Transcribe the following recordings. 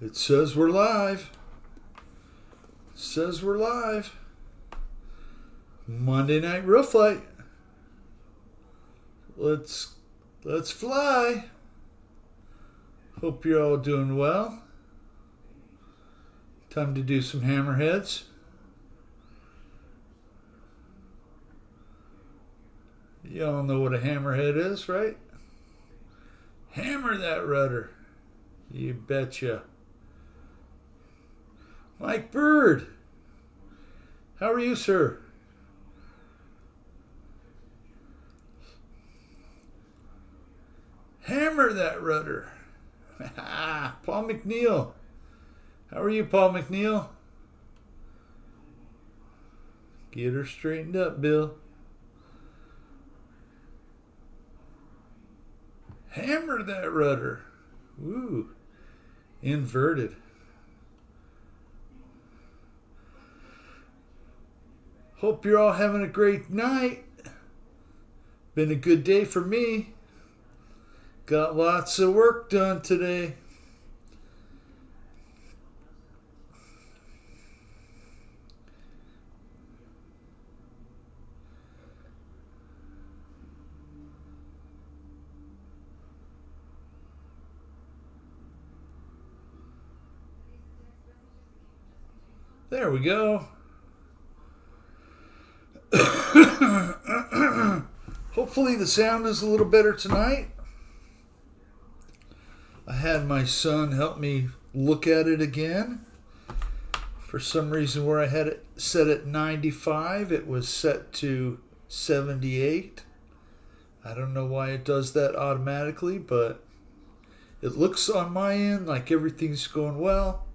It says we're live. It says we're live. Monday Night Real Flight. Let's fly. Hope you're all doing well. Time to do some hammerheads. Y'all know what a hammerhead is, right? Hammer that rudder. You betcha. Mike Bird. How are you, sir? Hammer that rudder. Paul McNeil. How are you, Paul McNeil? Get her straightened up, Bill. Hammer that rudder. Woo. Inverted. Hope you're all having a great night. Been a good day for me. Got lots of work done today. There we go. Hopefully the sound is a little better tonight. I had my son help me look at it again. For some reason where I had it set at 95, it was set to 78. I don't know why it does that automatically, but it looks on my end like everything's going well.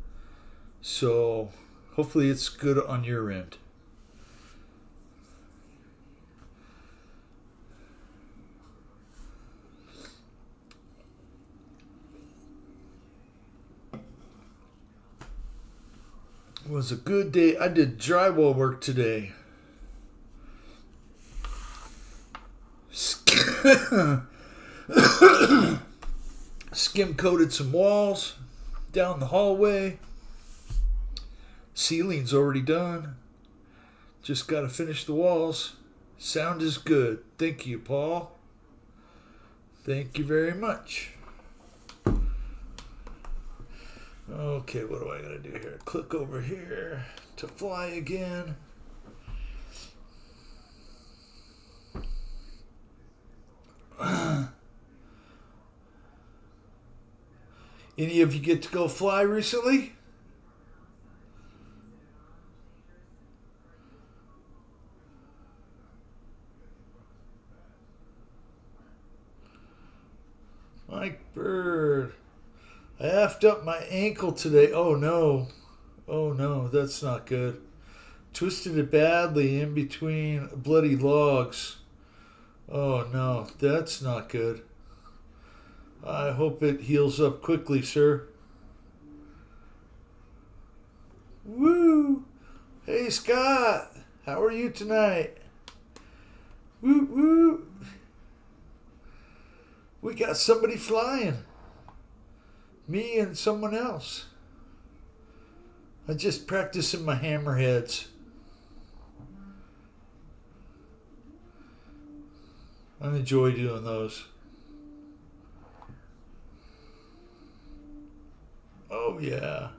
So hopefully it's good on your end. It was a good day. I did drywall work today. Skim coated some walls down the hallway. Ceiling's already done. Just got to finish the walls. Sound is good. Thank you, Paul. Thank you very much. Okay, what do I gotta do here? Click over here to fly again. Any of you get to go fly recently? Mike Bird. I effed up my ankle today. Oh no. Oh no, that's not good. Twisted it badly in between bloody logs. Oh no, that's not good. I hope it heals up quickly, sir. Woo! Hey Scott, how are you tonight? Woo woo! We got somebody flying. Me and someone else. I just practicing my hammerheads. I enjoy doing those. Oh yeah.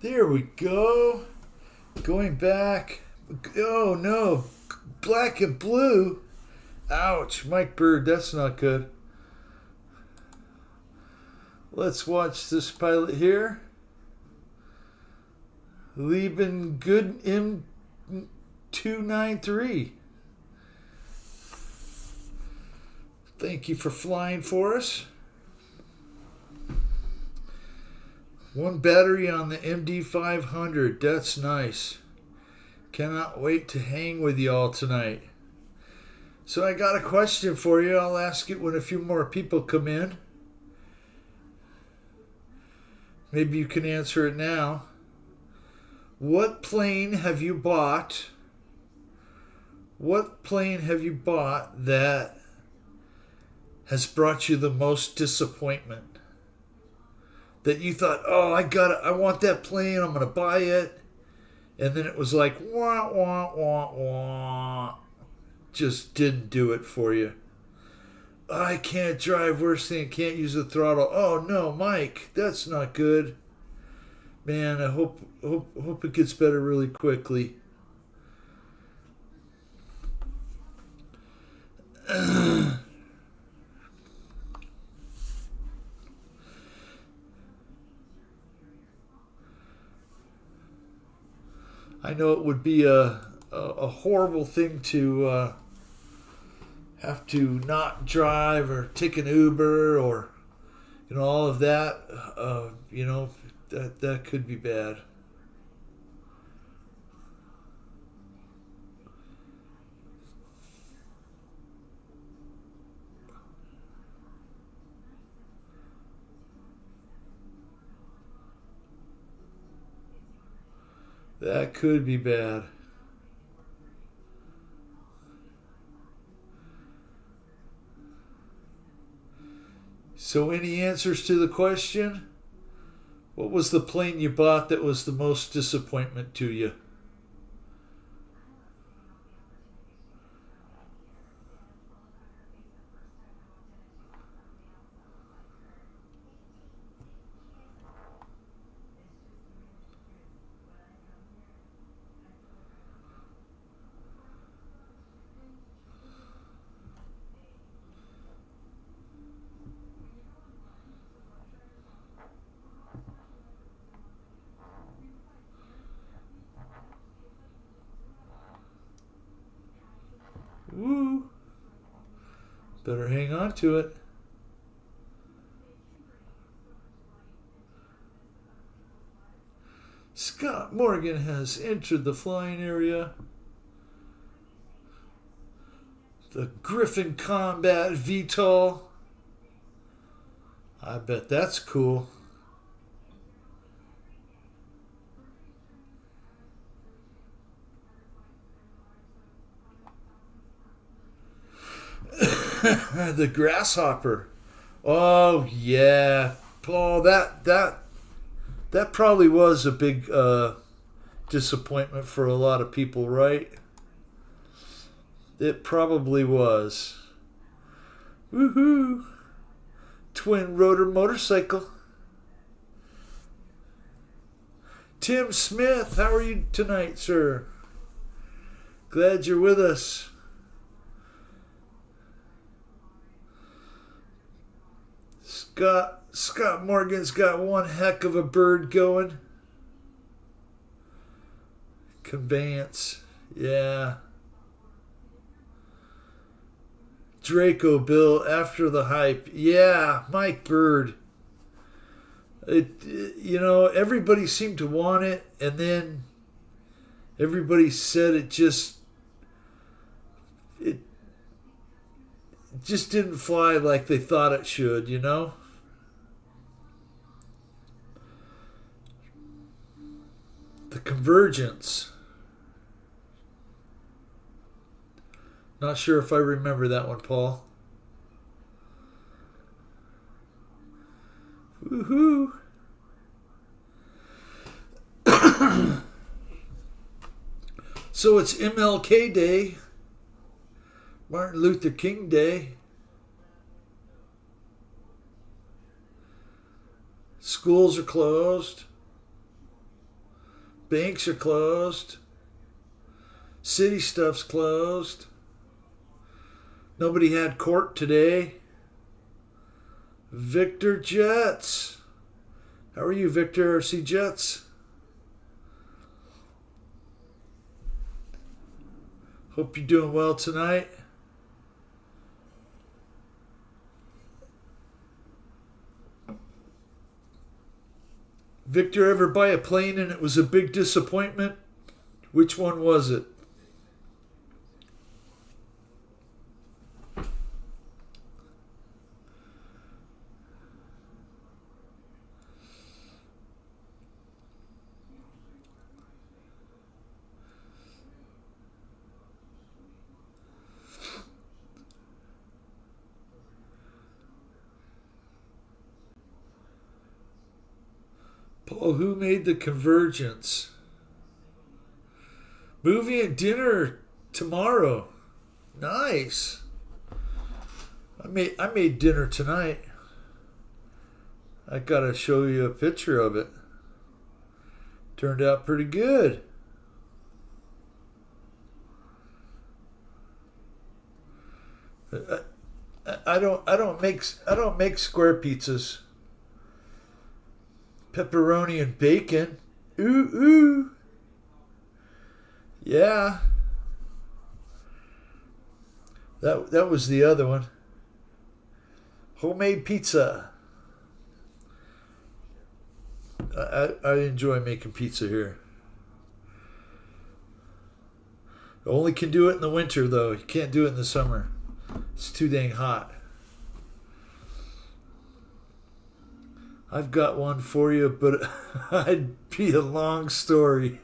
There we go. Going back. Oh no. Black and blue. Ouch. Mike Bird, that's not good. Let's watch this pilot here. Lieben Good M293. Thank you for flying for us. One battery on the MD500. That's nice. Cannot wait to hang with y'all tonight. So I got a question for you. I'll ask it when a few more people come in. Maybe you can answer it now. What plane have you bought? What plane have you bought that has brought you the most disappointment? That you thought, oh, I want that plane, I'm gonna buy it. And then it was like, wah, wah, wah, wah. Just didn't do it for you. I can't drive, worst thing, can't use the throttle. Oh no, Mike, that's not good. Man, I hope it gets better really quickly. I know it would be a horrible thing to have to not drive or take an Uber or all of that. That could be bad. That could be bad. So, any answers to the question? What was the plane you bought that was the most disappointment to you? Woo! Better hang on to it. Scott Morgan has entered the flying area. The Griffin Combat VTOL. I bet that's cool. The Grasshopper. Oh yeah. Oh, that probably was a big disappointment for a lot of people, right? It probably was. Woohoo! Twin rotor motorcycle. Tim Smith, how are you tonight, sir? Glad you're with us. Scott Morgan's got one heck of a bird going. Conveyance. Yeah. Draco Bill after the hype. Yeah, Mike Bird. Everybody seemed to want it, and then everybody said it just didn't fly like they thought it should, The Convergence. Not sure if I remember that one, Paul. Woohoo! So it's MLK Day, Martin Luther King Day. Schools are closed. Banks are closed. City stuff's closed. Nobody had court today. Victor Jets. How are you, Victor RC Jets? Hope you're doing well tonight. Victor, ever buy a plane and it was a big disappointment? Which one was it? Well, who made the convergence? Movie and dinner tomorrow. Nice. I made dinner tonight. I gotta show you a picture of it. Turned out pretty good. I don't make square pizzas. Pepperoni and bacon. Ooh ooh. Yeah. That was the other one. Homemade pizza. I enjoy making pizza here. Only can do it in the winter though. You can't do it in the summer. It's too dang hot. I've got one for you, but it'd be a long story.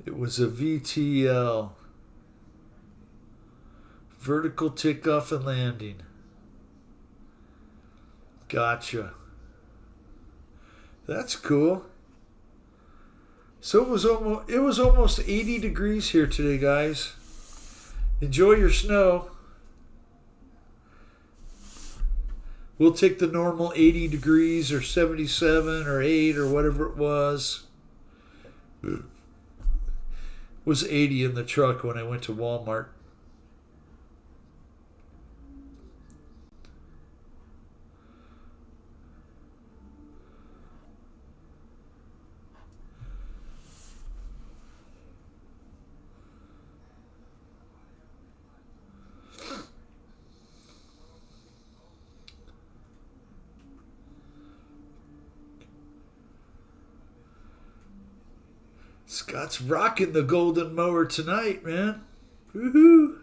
It was a VTL. Vertical takeoff and landing. Gotcha. That's cool. So it was almost 80 degrees here today, guys. Enjoy your snow. We'll take the normal 80 degrees or 77 or 8 or whatever it was. It was 80 in the truck when I went to Walmart. Scott's rocking the golden mower tonight, man. Woohoo!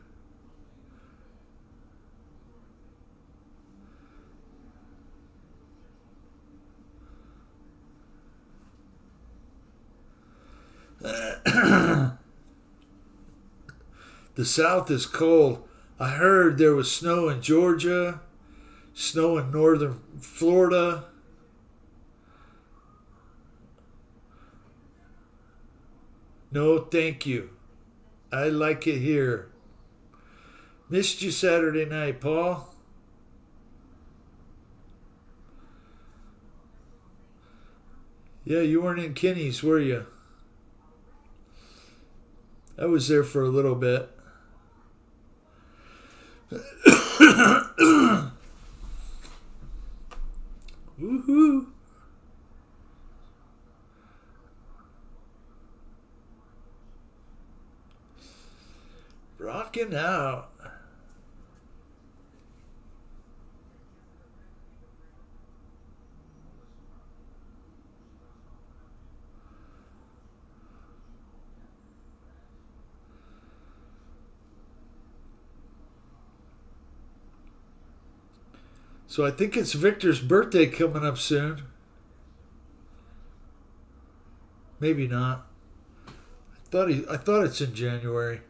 The South is cold. I heard there was snow in Georgia, snow in northern Florida. No, thank you. I like it here. Missed you Saturday night, Paul. Yeah, you weren't in Kinney's, were you? I was there for a little bit. Woohoo! Rocking out. So I think it's Victor's birthday coming up soon. Maybe not. I thought it's in January.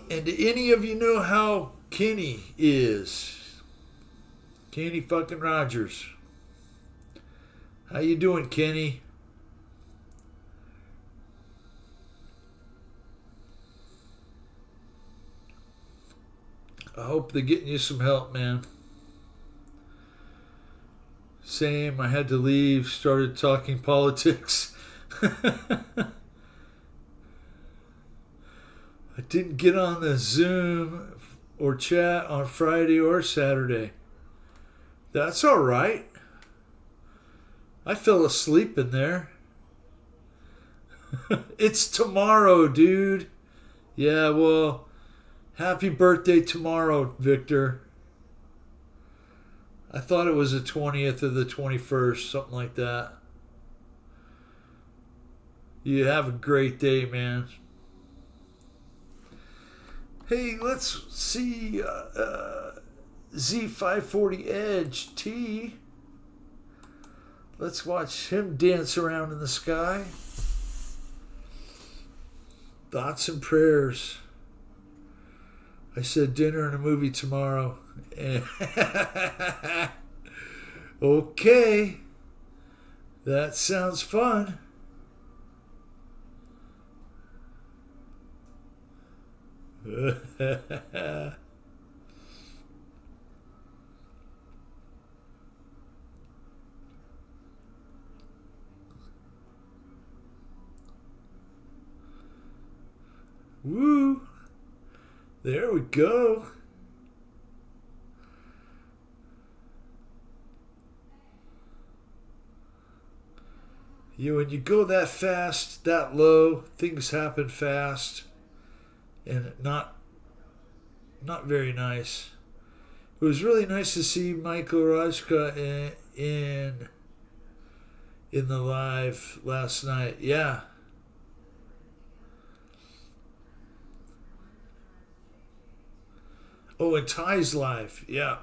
And do any of you know how Kenny is? Kenny fucking Rogers. How you doing, Kenny? I hope they're getting you some help, man. Same, I had to leave, started talking politics. I didn't get on the Zoom or chat on Friday or Saturday. That's all right. I fell asleep in there. It's tomorrow, dude. Yeah, well, happy birthday tomorrow, Victor. I thought it was the 20th or the 21st, something like that. You have a great day, man. Hey, let's see Z540 Edge T. Let's watch him dance around in the sky. Thoughts and prayers. I said dinner and a movie tomorrow. Okay. That sounds fun. Woo! There we go. When you go that fast, that low, things happen fast, and not very nice. It was really nice to see Michael Rajka in the live last night. Yeah. Oh, and Ty's live. Yeah.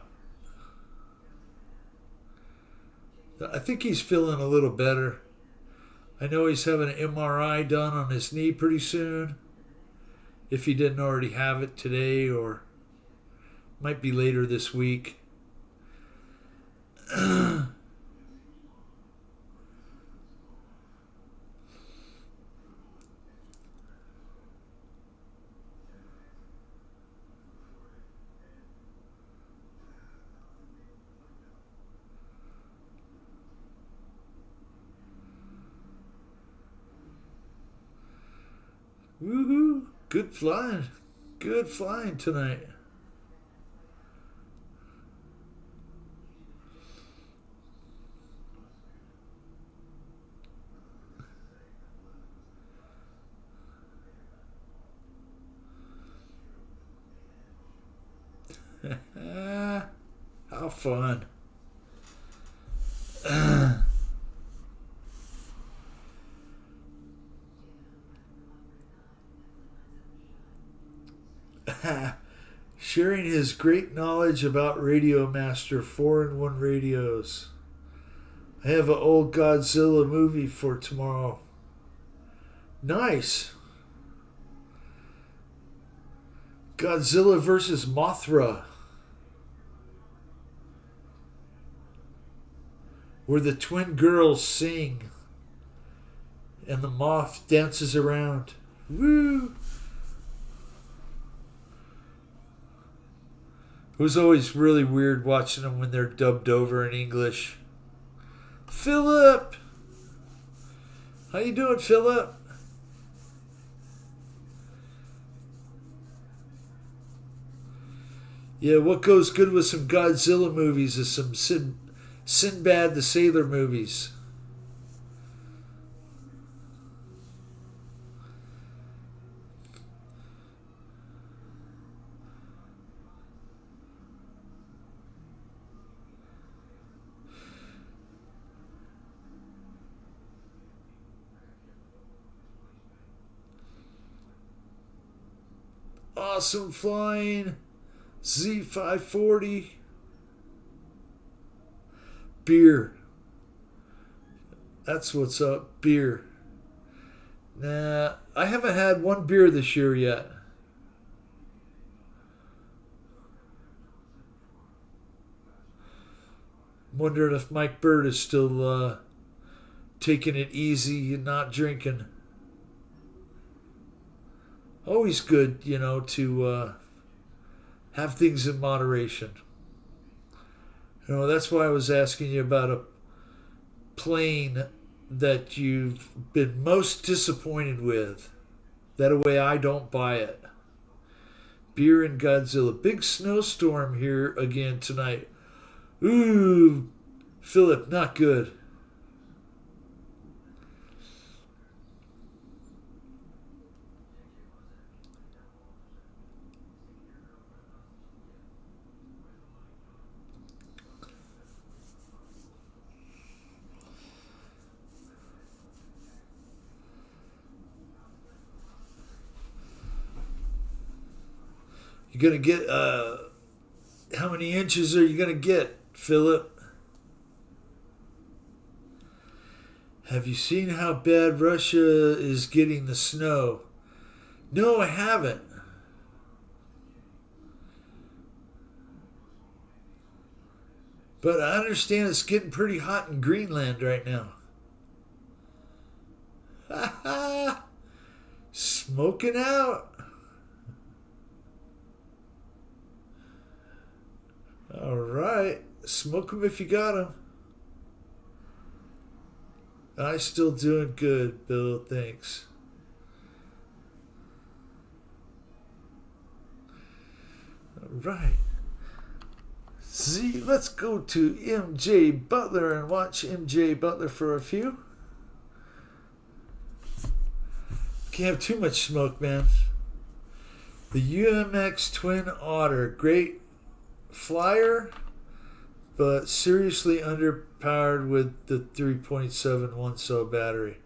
I think he's feeling a little better. I know he's having an MRI done on his knee pretty soon. If he didn't already have it today, or might be later this week. Woohoo! Good flying. Good flying tonight. How fun. Sharing his great knowledge about Radio Master 4-in-1 radios. I have an old Godzilla movie for tomorrow. Nice. Godzilla versus Mothra, where the twin girls sing and the moth dances around. Woo! It was always really weird watching them when they're dubbed over in English. Philip! How you doing, Philip? Yeah, what goes good with some Godzilla movies is some Sinbad the Sailor movies. Awesome flying. Z540. Beer. That's what's up. Beer. Nah, I haven't had one beer this year yet. I'm wondering if Mike Bird is still taking it easy and not drinking. Always good, to have things in moderation. That's why I was asking you about a plane that you've been most disappointed with. That way I don't buy it. Beer and Godzilla. Big snowstorm here again tonight. Ooh, Philip, not good. You're going to get, how many inches are you going to get, Philip? Have you seen how bad Russia is getting the snow? No, I haven't. But I understand it's getting pretty hot in Greenland right now. Ha ha! Smoking out. All right. Smoke them if you got them. I still doing good, Bill. Thanks. All right. See, let's go to MJ Butler and watch MJ Butler for a few. Can't have too much smoke, man. The UMX Twin Otter, great flyer, but seriously underpowered with the 3.7 1-cell battery.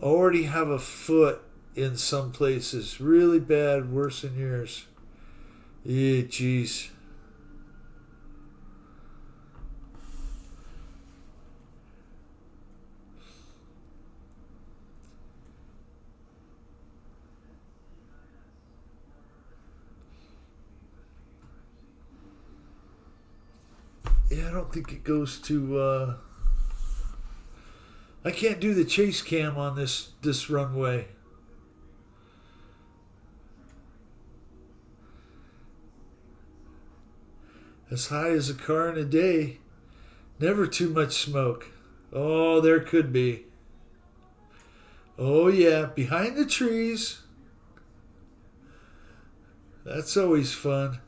Already have a foot in some places. Really bad, worse than yours. Yeah, jeez. Yeah, I don't think it goes to. I can't do the chase cam on this runway. As high as a car in a day. Never too much smoke. Oh, there could be. Oh, yeah, behind the trees. That's always fun.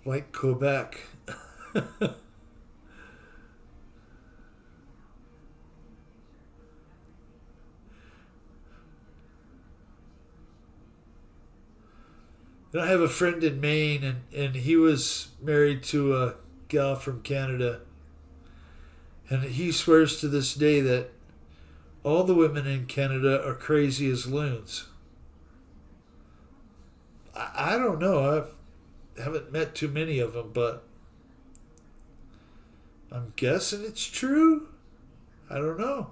Like Quebec. I have a friend in Maine, and he was married to a gal from Canada. And he swears to this day that all the women in Canada are crazy as loons. I don't know. I haven't met too many of them, but I'm guessing it's true. I don't know.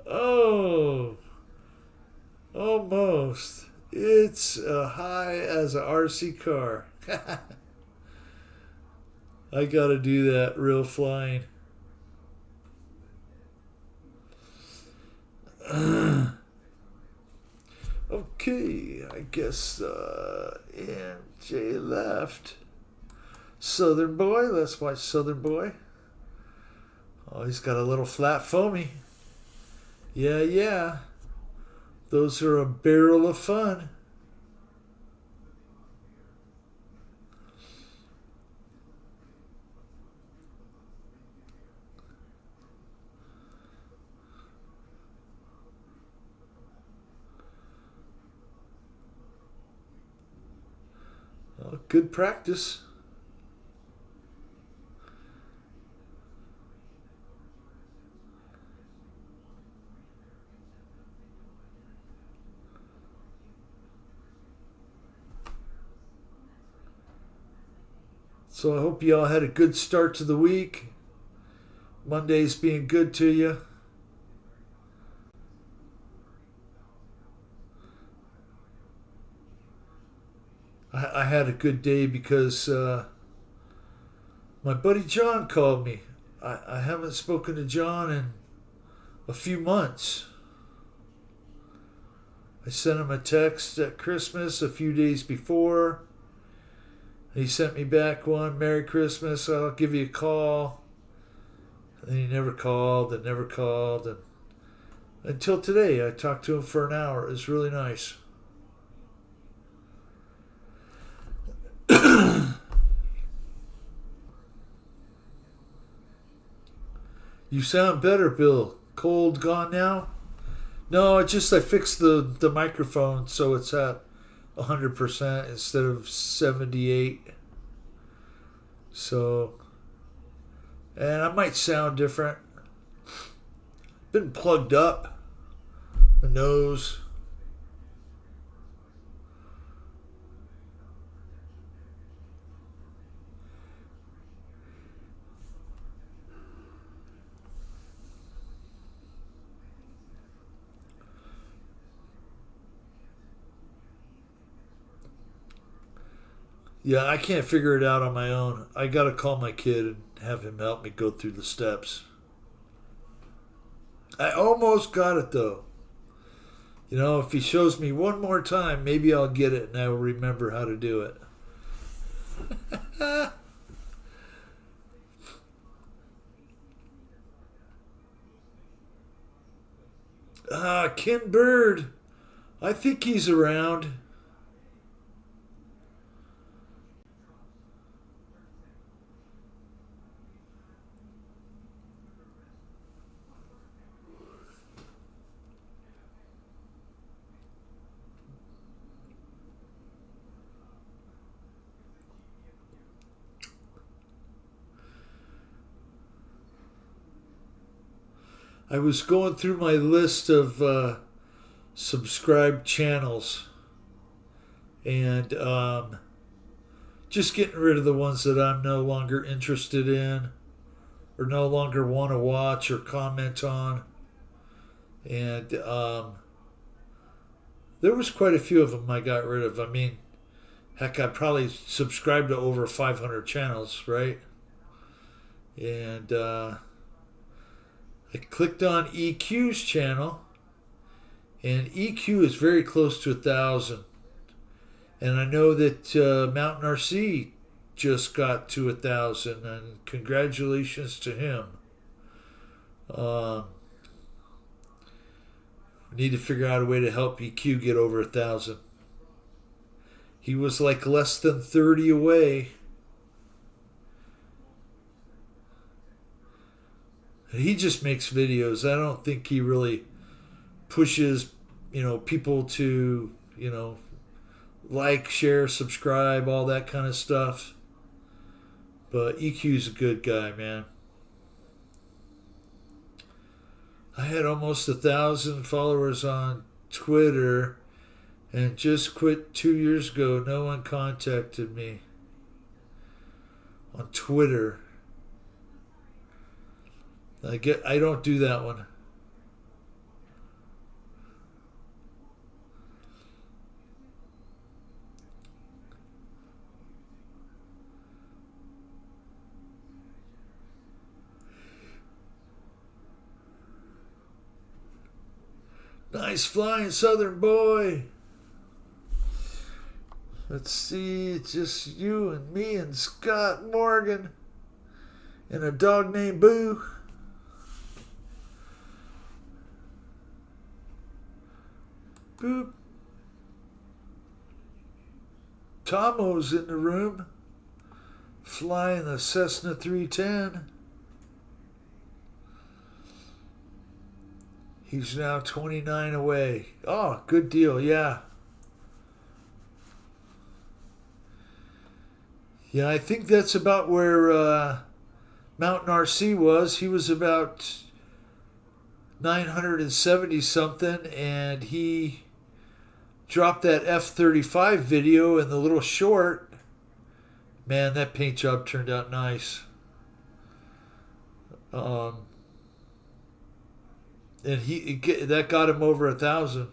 Oh, almost. It's high as a RC car. I gotta do that real flying. Okay, I guess MJ left. Southern Boy, let's watch Southern Boy. Oh, he's got a little flat foamy. Yeah, yeah. Those are a barrel of fun. Well, good practice. So I hope you all had a good start to the week. Monday's being good to you. I had a good day because my buddy John called me. I haven't spoken to John in a few months. I sent him a text at Christmas a few days before. He sent me back one, Merry Christmas, I'll give you a call. And he never called and never called. And until today, I talked to him for an hour. It was really nice. You sound better, Bill. Cold gone now? No, it's just I fixed the microphone so it's at 100% instead of 78. So, and I might sound different. Been plugged up. The nose. Yeah, I can't figure it out on my own. I gotta call my kid and have him help me go through the steps. I almost got it though. You know, if he shows me one more time, maybe I'll get it and I will remember how to do it. Ken Bird. I think he's around. I was going through my list of subscribed channels and just getting rid of the ones that I'm no longer interested in or no longer want to watch or comment on. And there was quite a few of them I got rid of. I mean, heck, I probably subscribed to over 500 channels, right? And I clicked on EQ's channel, and EQ is very close to 1,000. And I know that Mountain RC just got to 1,000, and congratulations to him. We need to figure out a way to help EQ get over 1,000. He was like less than 30 away. He just makes videos. I don't think he really pushes, people to, like, share, subscribe, all that kind of stuff. But EQ's a good guy, man. I had almost 1,000 followers on Twitter and just quit 2 years ago. No one contacted me on Twitter. I don't do that one. Nice flying Southern boy. Let's see, it's just you and me and Scott Morgan and a dog named Boo. Boop. Tomo's in the room, flying the Cessna 310. He's now 29 away. Oh, good deal, yeah. Yeah, I think that's about where Mountain RC was. He was about 970 something, and he dropped that F-35 video in the little short. Man, that paint job turned out nice. And that got him over 1,000.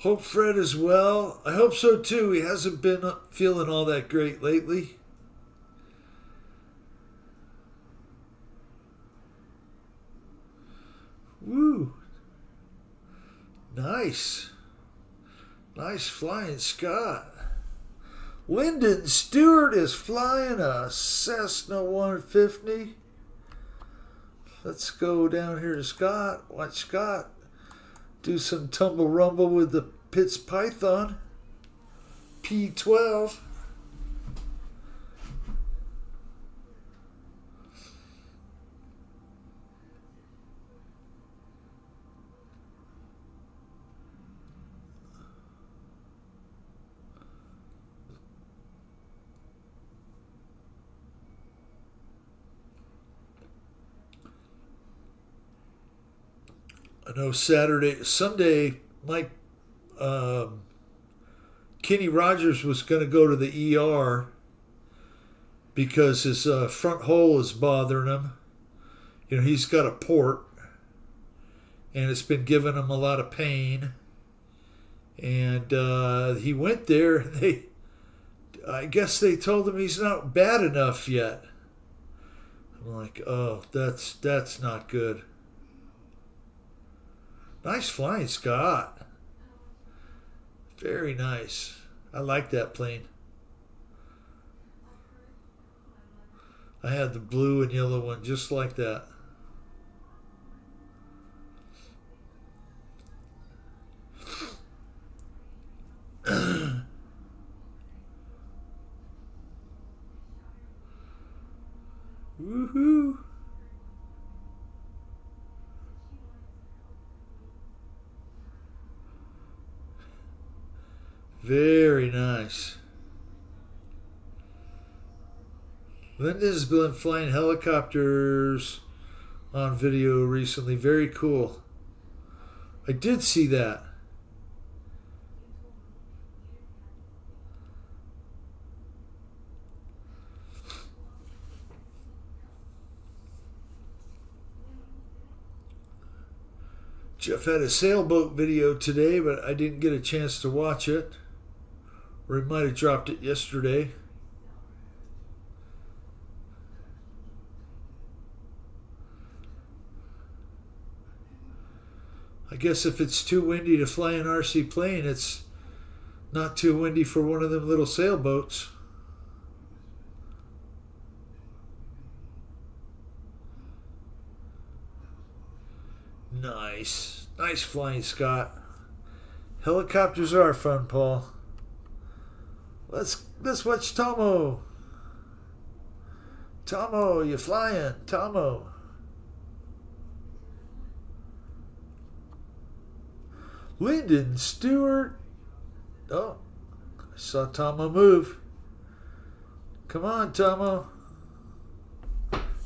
Hope Fred is well. I hope so too. He hasn't been feeling all that great lately. Woo. Nice. Nice flying, Scott. Lyndon Stewart is flying a Cessna 150. Let's go down here to Scott. Watch Scott do some tumble rumble with the Pitts Python P12. I know Sunday, Mike Kenny Rogers was going to go to the ER because his front hole is bothering him. You know, he's got a port, and it's been giving him a lot of pain. And he went there. I guess they told him he's not bad enough yet. I'm like, oh, that's not good. Nice flying, Scott. Very nice. I like that plane. I had the blue and yellow one just like that. Woohoo! Very nice. Linda's been flying helicopters on video recently. Very cool. I did see that. Jeff had a sailboat video today, but I didn't get a chance to watch it. Or he might have dropped it yesterday. I guess if it's too windy to fly an RC plane, it's not too windy for one of them little sailboats. Nice. Nice flying, Scott. Helicopters are fun, Paul. Let's watch Tomo. Tomo, you flying? Tomo. Lyndon Stewart. Oh, I saw Tomo move. Come on, Tomo.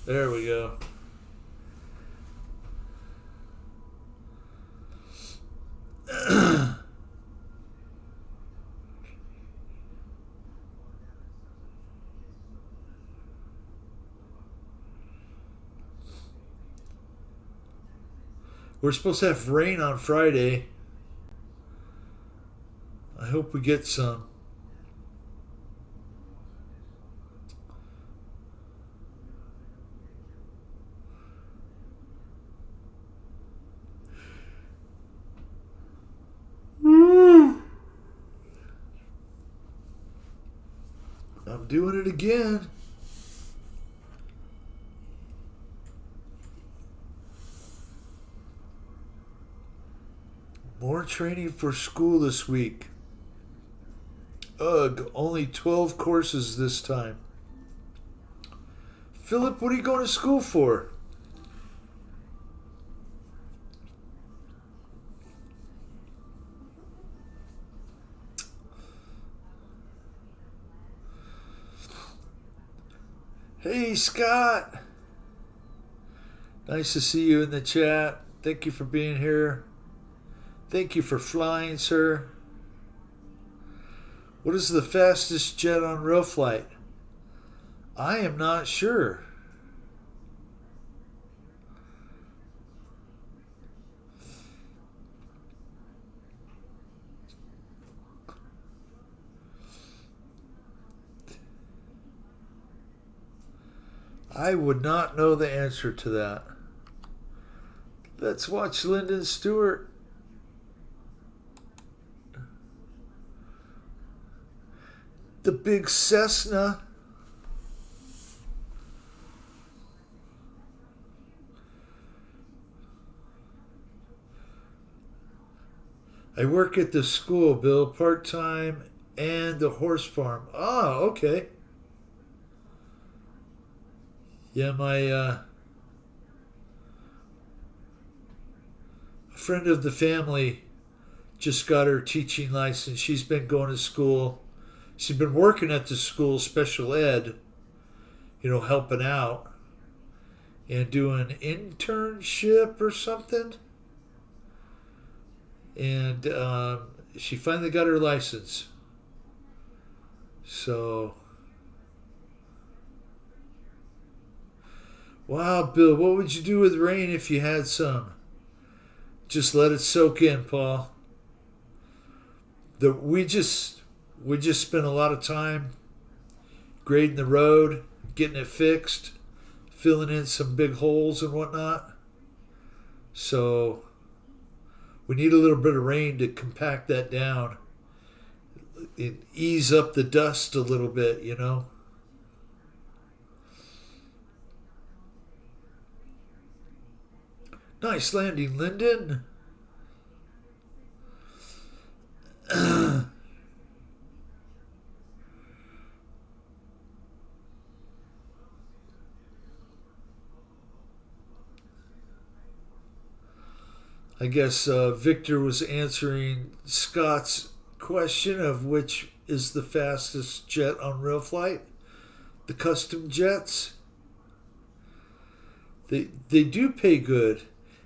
There we go. We're supposed to have rain on Friday. I hope we get some. I'm doing it again. More training for school this week. Ugh, only 12 courses this time. Philip, what are you going to school for? Hey, Scott. Nice to see you in the chat. Thank you for being here. Thank you for flying, sir. What is the fastest jet on real flight? I am not sure. I would not know the answer to that. Let's watch Lyndon Stewart. The big Cessna. I work at the school, Bill, part-time, and the horse farm. Oh, okay. Yeah, my a friend of the family just got her teaching license. She's been going to school. She's been working at the school, special ed, helping out and doing an internship or something. and she finally got her license. So, wow, Bill, what would you do with rain if you had some? Just let it soak in, Paul. We just spent a lot of time grading the road, getting it fixed, filling in some big holes and whatnot. So we need a little bit of rain to compact that down and ease up the dust a little bit, you know. Nice landing, Lyndon. I guess Victor was answering Scott's question of which is the fastest jet on real flight. The custom jets. They do pay good.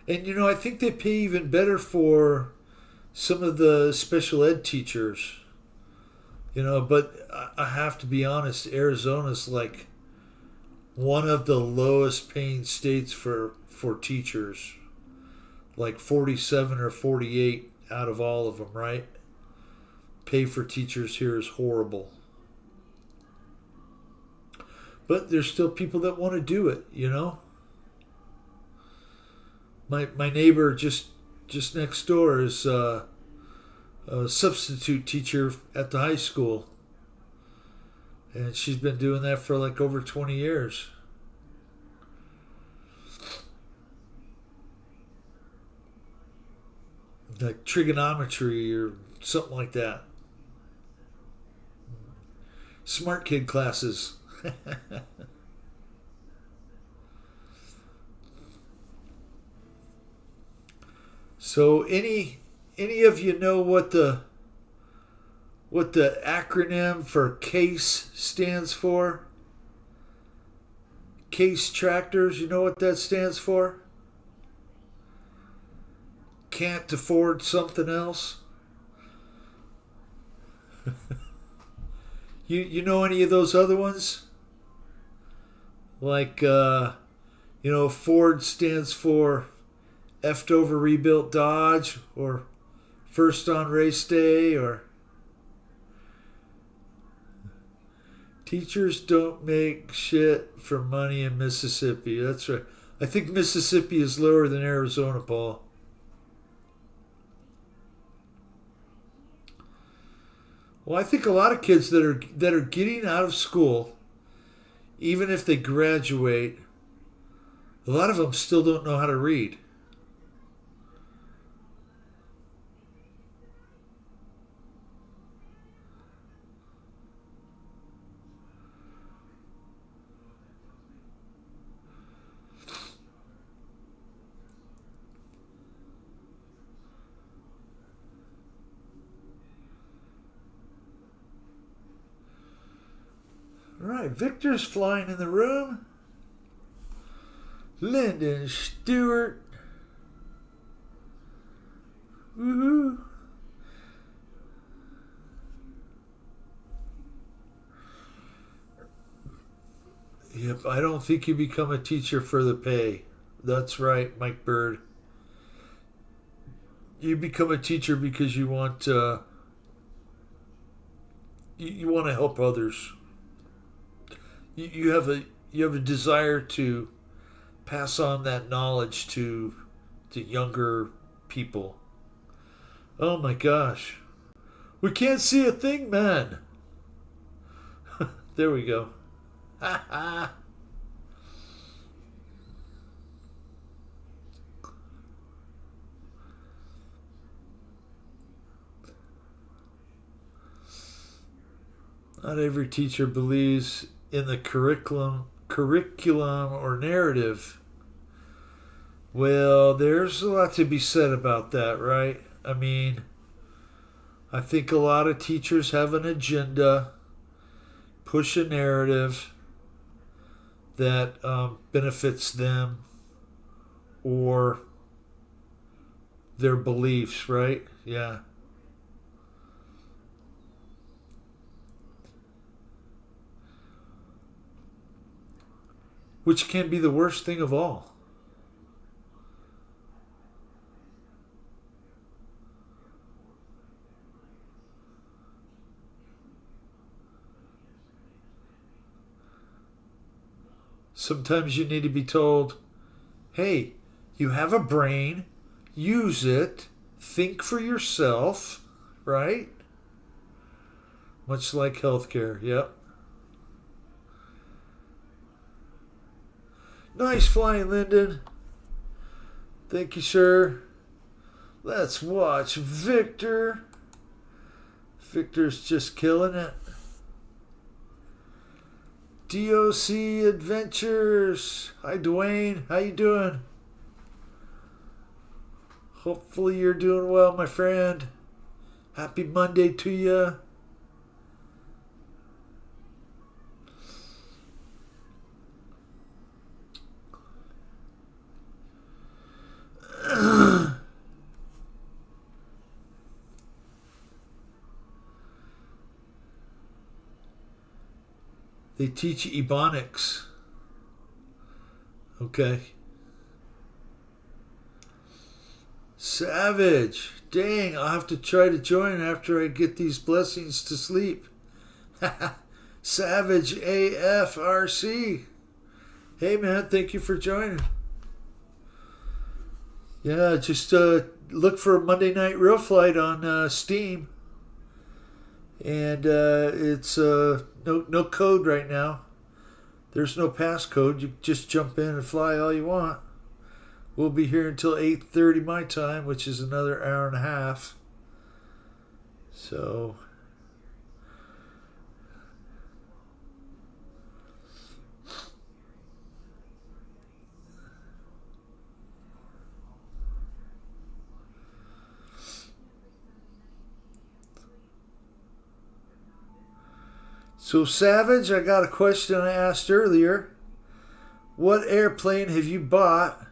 And you know, I think they pay even better for some of the special ed teachers. You know, but I have to be honest, Arizona's like one of the lowest paying states for teachers. Like 47 or 48 out of all of them, right? Pay for teachers here is horrible. But there's still people that want to do it, you know? My neighbor just next door is a substitute teacher at the high school. And she's been doing that for like over 20 years. Like trigonometry or something like that. Smart kid classes. So any of you know what the acronym for CASE stands for? CASE tractors, you know what that stands for? Can't afford something else? You know any of those other ones? Like Ford stands for effed over rebuilt Dodge, or first on race day, or teachers don't make shit for money in Mississippi. That's right. I think Mississippi is lower than Arizona, Paul. Well, I think a lot of kids that are getting out of school, even if they graduate, a lot of them still don't know how to read. All right, Victor's flying in the room. Lyndon Stewart. Woohoo. Yep, I don't think you become a teacher for the pay. That's right, Mike Bird. You become a teacher because you want you want to help others. You have a desire to pass on that knowledge to younger people. Oh my gosh. We can't see a thing, man. There we go. Ha ha. Not every teacher believes in the curriculum or narrative. Well, there's a lot to be said about that, right? I mean, I think a lot of teachers have an agenda, push a narrative that benefits them or their beliefs, right? Yeah. Which can be the worst thing of all. Sometimes you need to be told, hey, you have a brain, use it, think for yourself, right? Much like healthcare, yep. Nice flying, Lyndon. Thank you, sir. Let's watch Victor. Victor's just killing it. DOC Adventures. Hi, Dwayne. How you doing? Hopefully you're doing well, my friend. Happy Monday to you. They teach Ebonics. Okay. Savage. Dang, I'll have to try to join after I get these blessings to sleep. Savage AFRC. Hey, man, thank you for joining. Yeah, just look for Monday Night Real Flight on Steam. And it's no code right now. There's no passcode. You just jump in and fly all you want. We'll be here until 8:30 my time, which is another hour and a half. So Savage, I got a question I asked earlier. What airplane have you bought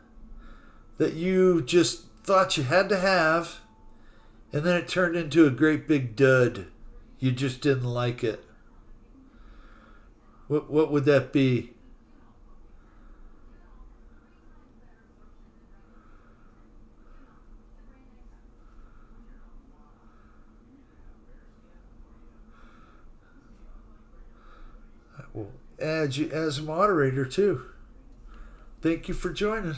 that you just thought you had to have, and then it turned into a great big dud? You just didn't like it. What would that be? We'll add you as a moderator too. Thank you for joining.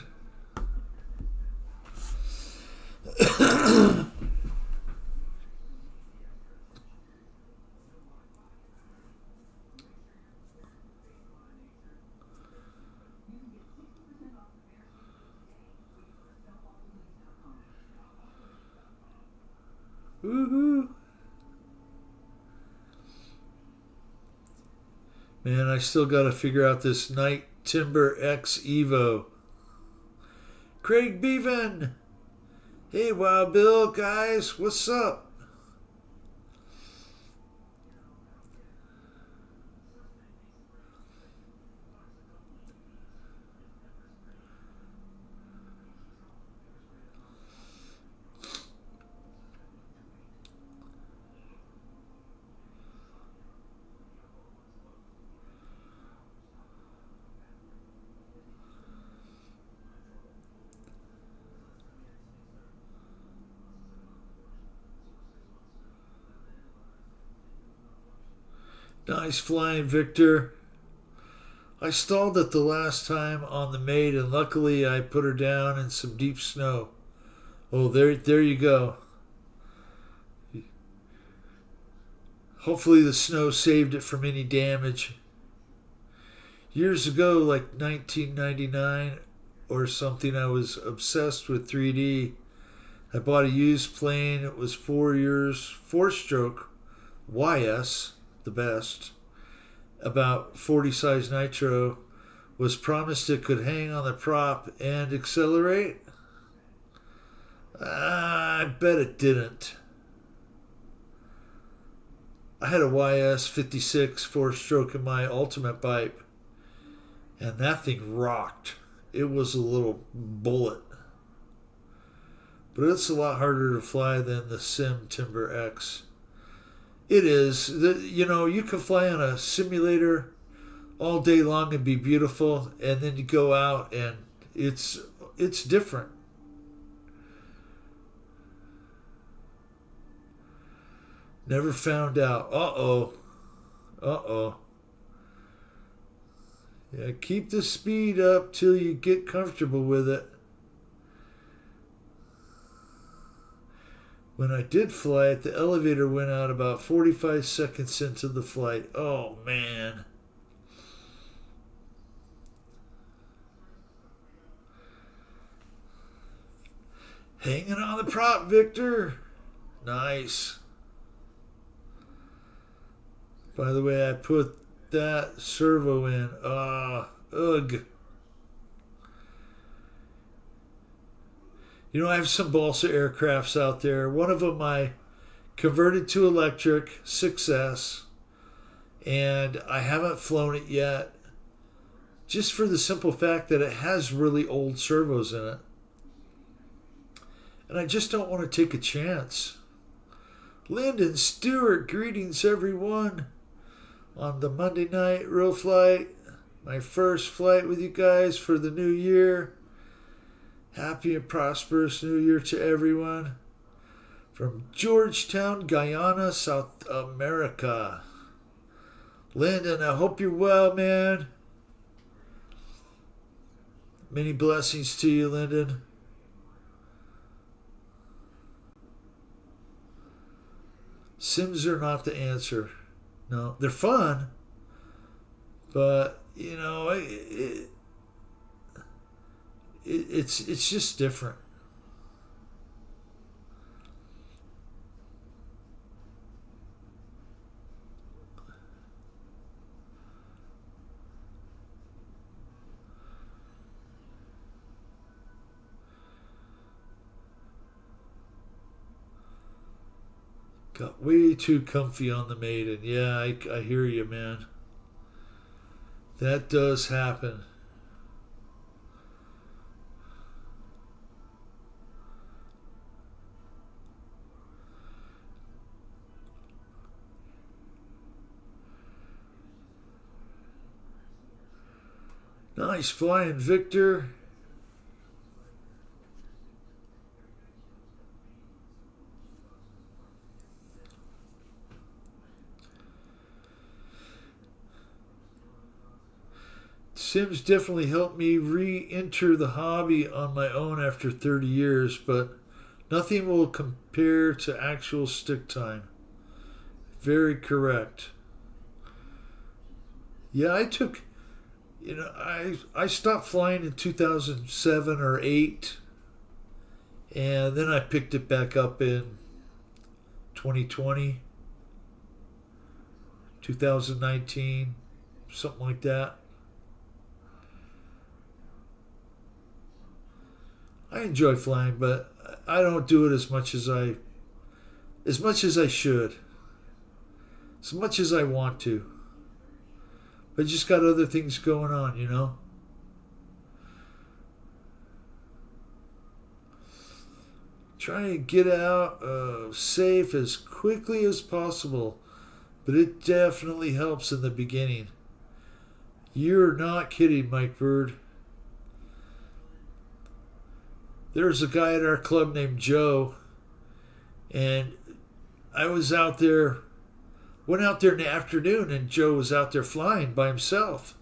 Woohoo! Man, I still got to figure out this Night Timber X Evo. Craig Bevan! Hey, Wild Bill, guys, what's up? Nice flying, Victor. I stalled it the last time on the maid, and luckily I put her down in some deep snow. Oh, there you go. Hopefully the snow saved it from any damage. Years ago, like 1999 or something, I was obsessed with 3D. I bought a used plane. It was 4 years, 4-stroke YS, the best. About 40 size nitro. Was promised it could hang on the prop and accelerate. I bet it didn't. I had a YS 56 4-stroke in my ultimate pipe, and that thing rocked. It was a little bullet. but it's a lot harder to fly than the Sim Timber X. It is. You can fly on a simulator all day long and be beautiful, and then you go out and it's different. Never found out. Uh-oh. Uh-oh. Yeah, keep the speed up till you get comfortable with it. When I did fly it, the elevator went out about 45 seconds into the flight. Oh, man. Hanging on the prop, Victor. Nice. By the way, I put that servo in. Ugh. I have some balsa aircrafts out there. One of them I converted to electric, 6S, and I haven't flown it yet, just for the simple fact that it has really old servos in it. And I just don't want to take a chance. Lyndon Stewart, greetings everyone on the Monday night real flight. My first flight with you guys for the new year. Happy and prosperous New Year to everyone. From Georgetown, Guyana, South America. Lyndon, I hope you're well, man. Many blessings to you, Lyndon. Sims are not the answer. No, they're fun, but it's just different. Got way too comfy on the Maiden. Yeah, I hear you, man. That does happen. Nice flying, Victor. Sims definitely helped me re-enter the hobby on my own after 30 years, but nothing will compare to actual stick time. Very correct. Yeah, I stopped flying in 2007 or 8, and then I picked it back up in 2020, 2019, something like that. I enjoy flying, but I don't do it as much as I should, as much as I want to. But just got other things going on, Try and get out safe as quickly as possible, but it definitely helps in the beginning. You're not kidding, Mike Bird. There's a guy at our club named Joe, and I was out there, went out there in the afternoon, and Joe was out there flying by himself.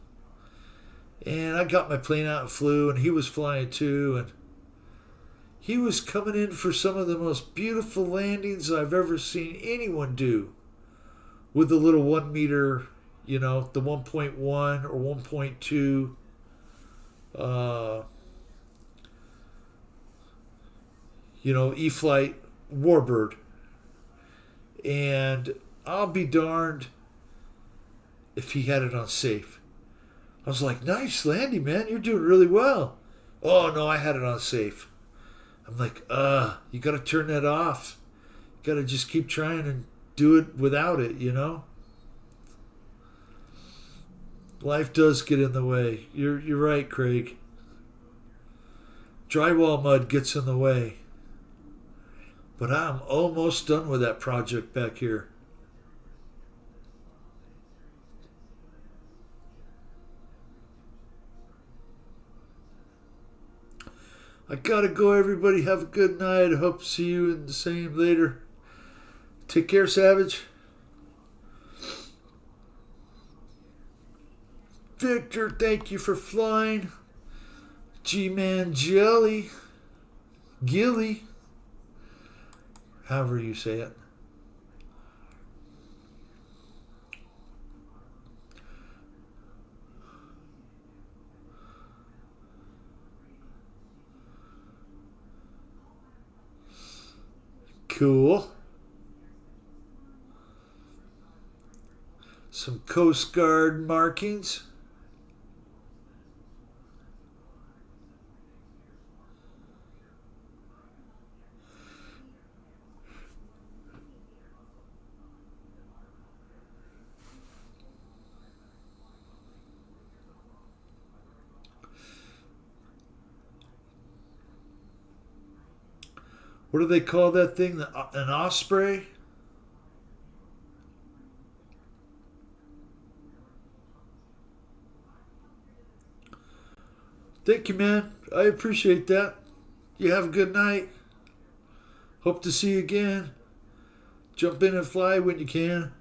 And I got my plane out and flew, and he was flying too, and he was coming in for some of the most beautiful landings I've ever seen anyone do with the little 1 meter, the 1.1 or 1.2 E-flite Warbird. And I'll be darned if he had it on safe. I was like, nice landing, man. You're doing really well. Oh, no, I had it on safe. I'm like, you got to turn that off. You got to just keep trying and do it without it, Life does get in the way. You're right, Craig. Drywall mud gets in the way. But I'm almost done with that project back here. I gotta go, everybody. Have a good night. I hope to see you in the same later. Take care, Savage. Victor, thank you for flying. G-Man Jelly. Gilly. However you say it. Cool. Some Coast Guard markings. What do they call that thing? An osprey? Thank you, man. I appreciate that. You have a good night. Hope to see you again. Jump in and fly when you can.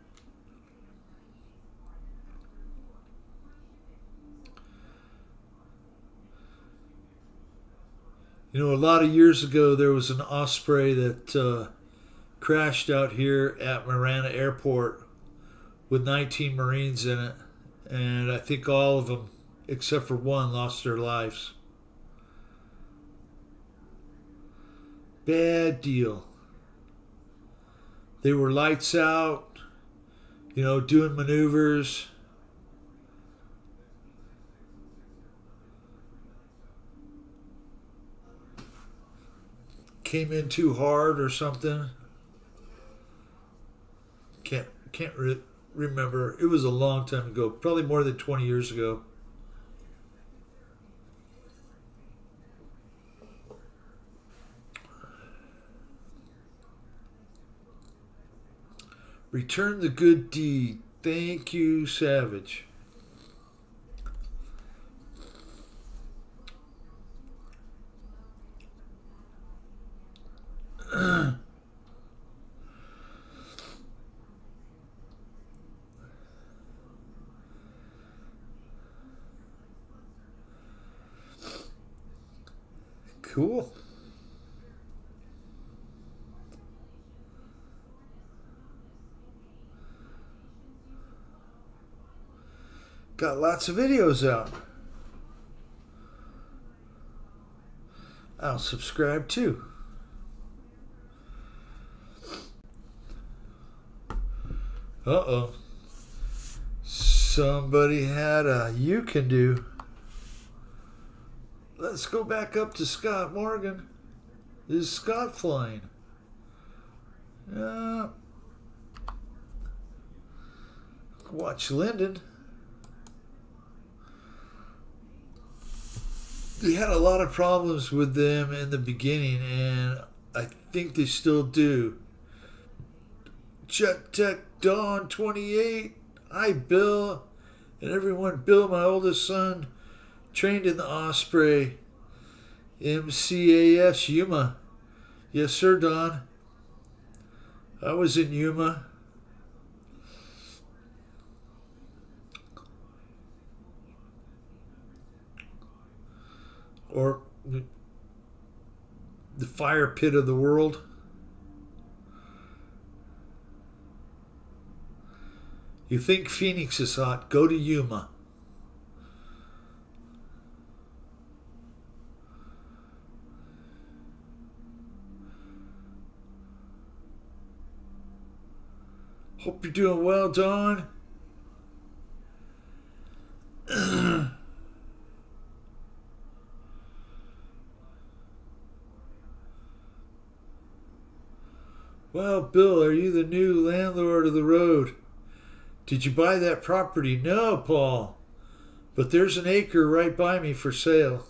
You know, a lot of years ago, there was an Osprey that crashed out here at Marana Airport with 19 Marines in it. And I think all of them, except for one, lost their lives. Bad deal. They were lights out, you know, doing maneuvers. Came in too hard or something. Can't remember. It was a long time ago, probably more than 20 years ago. Return the good deed. Thank you, Savage. Cool. Got lots of videos out. I'll subscribe too. Uh-oh. Somebody had a you can do. Let's go back up to Scott Morgan. Is Scott flying? Watch Lyndon. We had a lot of problems with them in the beginning, and I think they still do. Jet Tech Dawn 28. Hi, Bill. And everyone. Bill, my oldest son, trained in the Osprey. MCAS Yuma. Yes, sir, Don. I was in Yuma. Or the fire pit of the world. You think Phoenix is hot, go to Yuma. Hope you're doing well, Don. Well, Bill, are you the new landlord of the road? Did you buy that property? No, Paul. But there's an acre right by me for sale.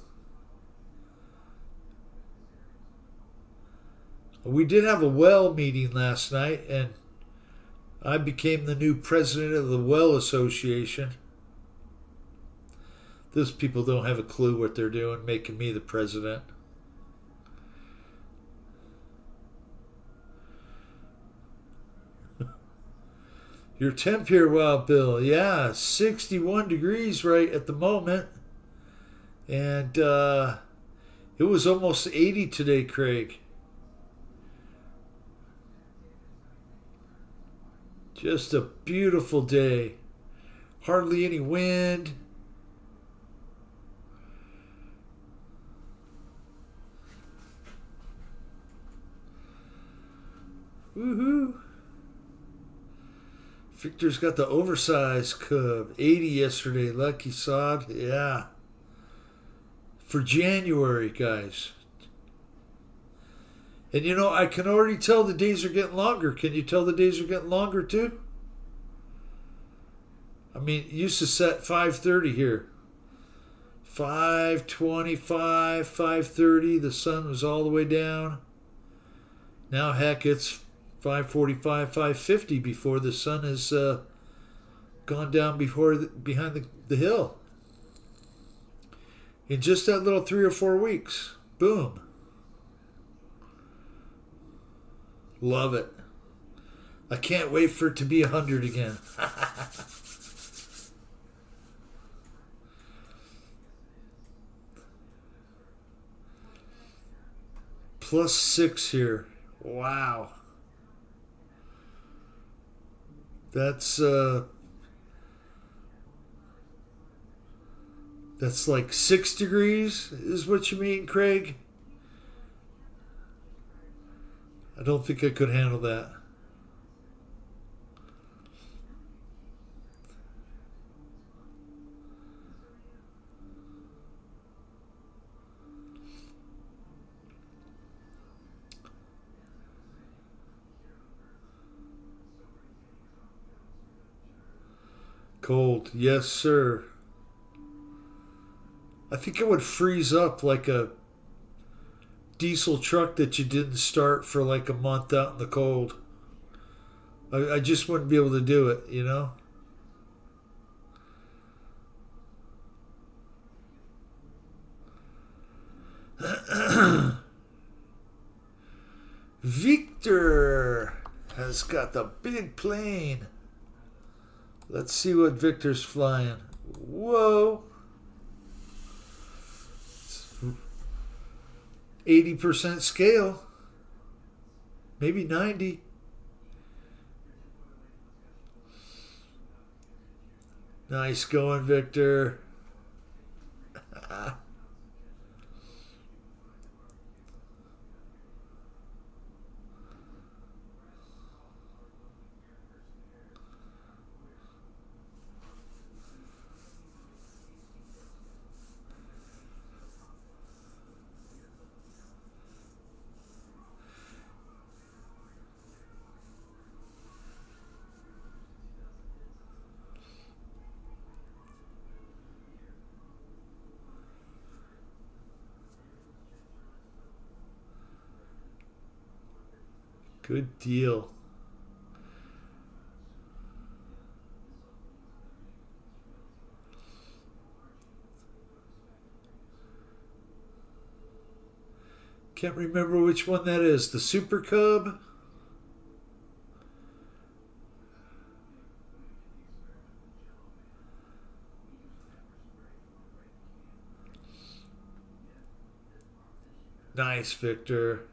We did have a well meeting last night, and I became the new president of the Well Association. Those people don't have a clue what they're doing, making me the president. Your temp here, Wild Bill. Yeah, 61 degrees right at the moment. And it was almost 80 today, Craig. Just a beautiful day. Hardly any wind. Woohoo! Victor's got the oversized cub. 80 yesterday. Lucky sod. Yeah. For January, guys. And you know, I can already tell the days are getting longer. Can you tell the days are getting longer too? I mean, it used to set 5:30 here. 5:25, 5:30. The sun was all the way down. Now, heck, it's 5:45, 5:50 before the sun has gone down behind the hill. In just that little 3 or 4 weeks. Boom. Love it. I can't wait for it to be 100 again. +6 here. Wow. That's like 6 degrees is what you mean, Craig? I don't think I could handle that. Cold. Yes, sir. I think it would freeze up like a diesel truck that you didn't start for like a month out in the cold. I just wouldn't be able to do it, you know? Victor has got the big plane. Let's see what Victor's flying. Whoa. 80% scale. Maybe 90. Nice going, Victor. Good deal. Can't remember which one that is. The Super Cub? Nice, Victor.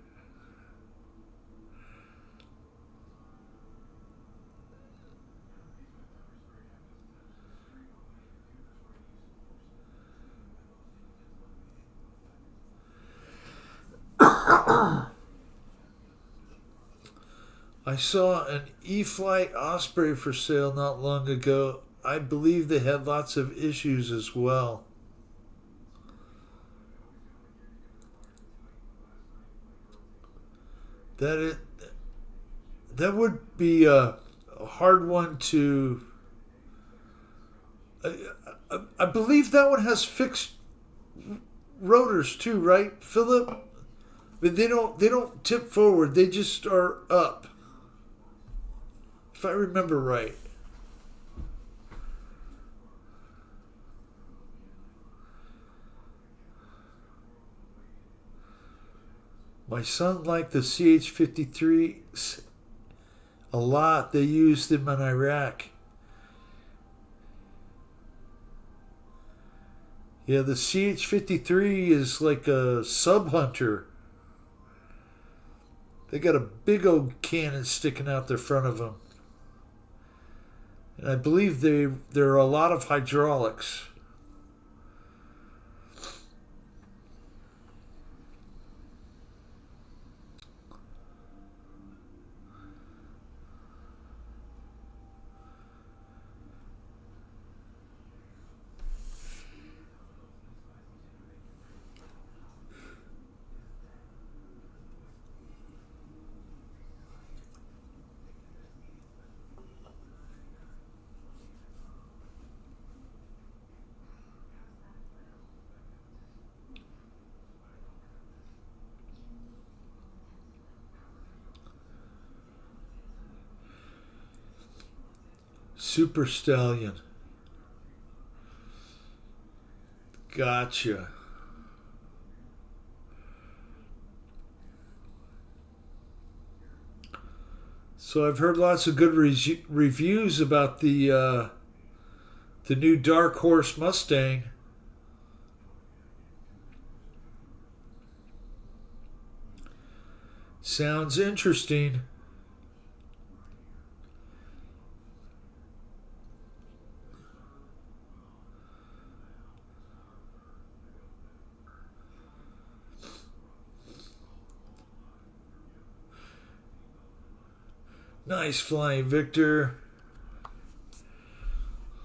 I saw an E-Flight Osprey for sale not long ago. I believe they had lots of issues as well. That would be a hard one to. I believe that one has fixed rotors too, right, Philip? But they don't tip forward. They just are up. If I remember right. My son liked the CH-53 a lot. They used them in Iraq. Yeah, the CH-53 is like a sub hunter. They got a big old cannon sticking out the front of them. And I believe there are a lot of hydraulics. Super Stallion. Gotcha. So I've heard lots of good reviews about the new Dark Horse Mustang. Sounds interesting. Nice flying, Victor.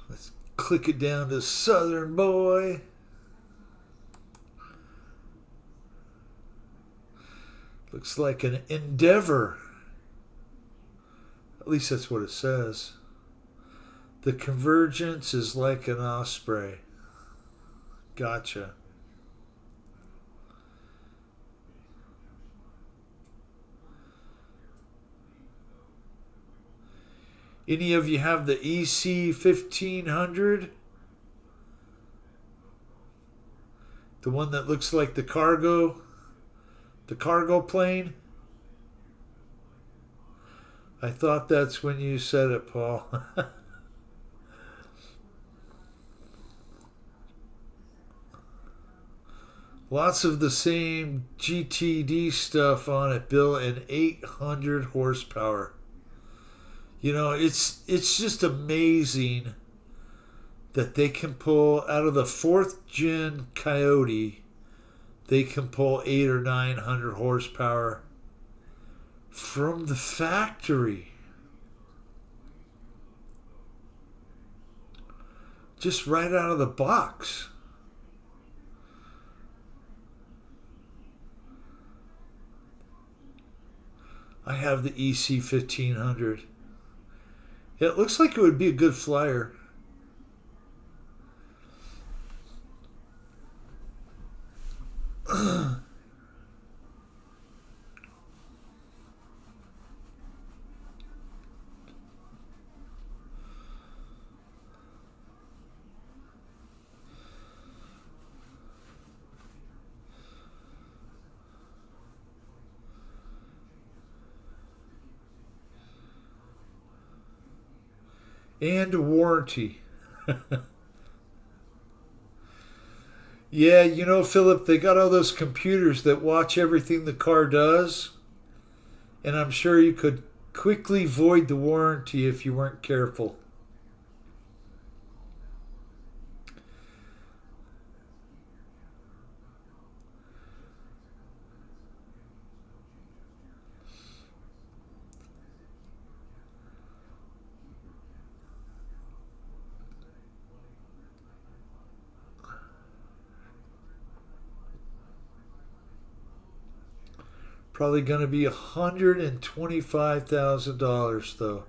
Let's click it down to Southern Boy. Looks like an Endeavor. At least that's what it says. The Convergence is like an Osprey. Gotcha. Any of you have the EC 1500? The one that looks like the cargo plane? I thought that's when you said it, Paul. Lots of the same GTD stuff on it, Bill, and 800 horsepower. You know, it's just amazing that they can pull out of the 4th gen Coyote, they can pull 800 or 900 horsepower from the factory. Just right out of the box. I have the EC 1500. Yeah, it looks like it would be a good flyer. And a warranty. Yeah, you know, Philip, they got all those computers that watch everything the car does. And I'm sure you could quickly void the warranty if you weren't careful. Probably going to be $125,000 though.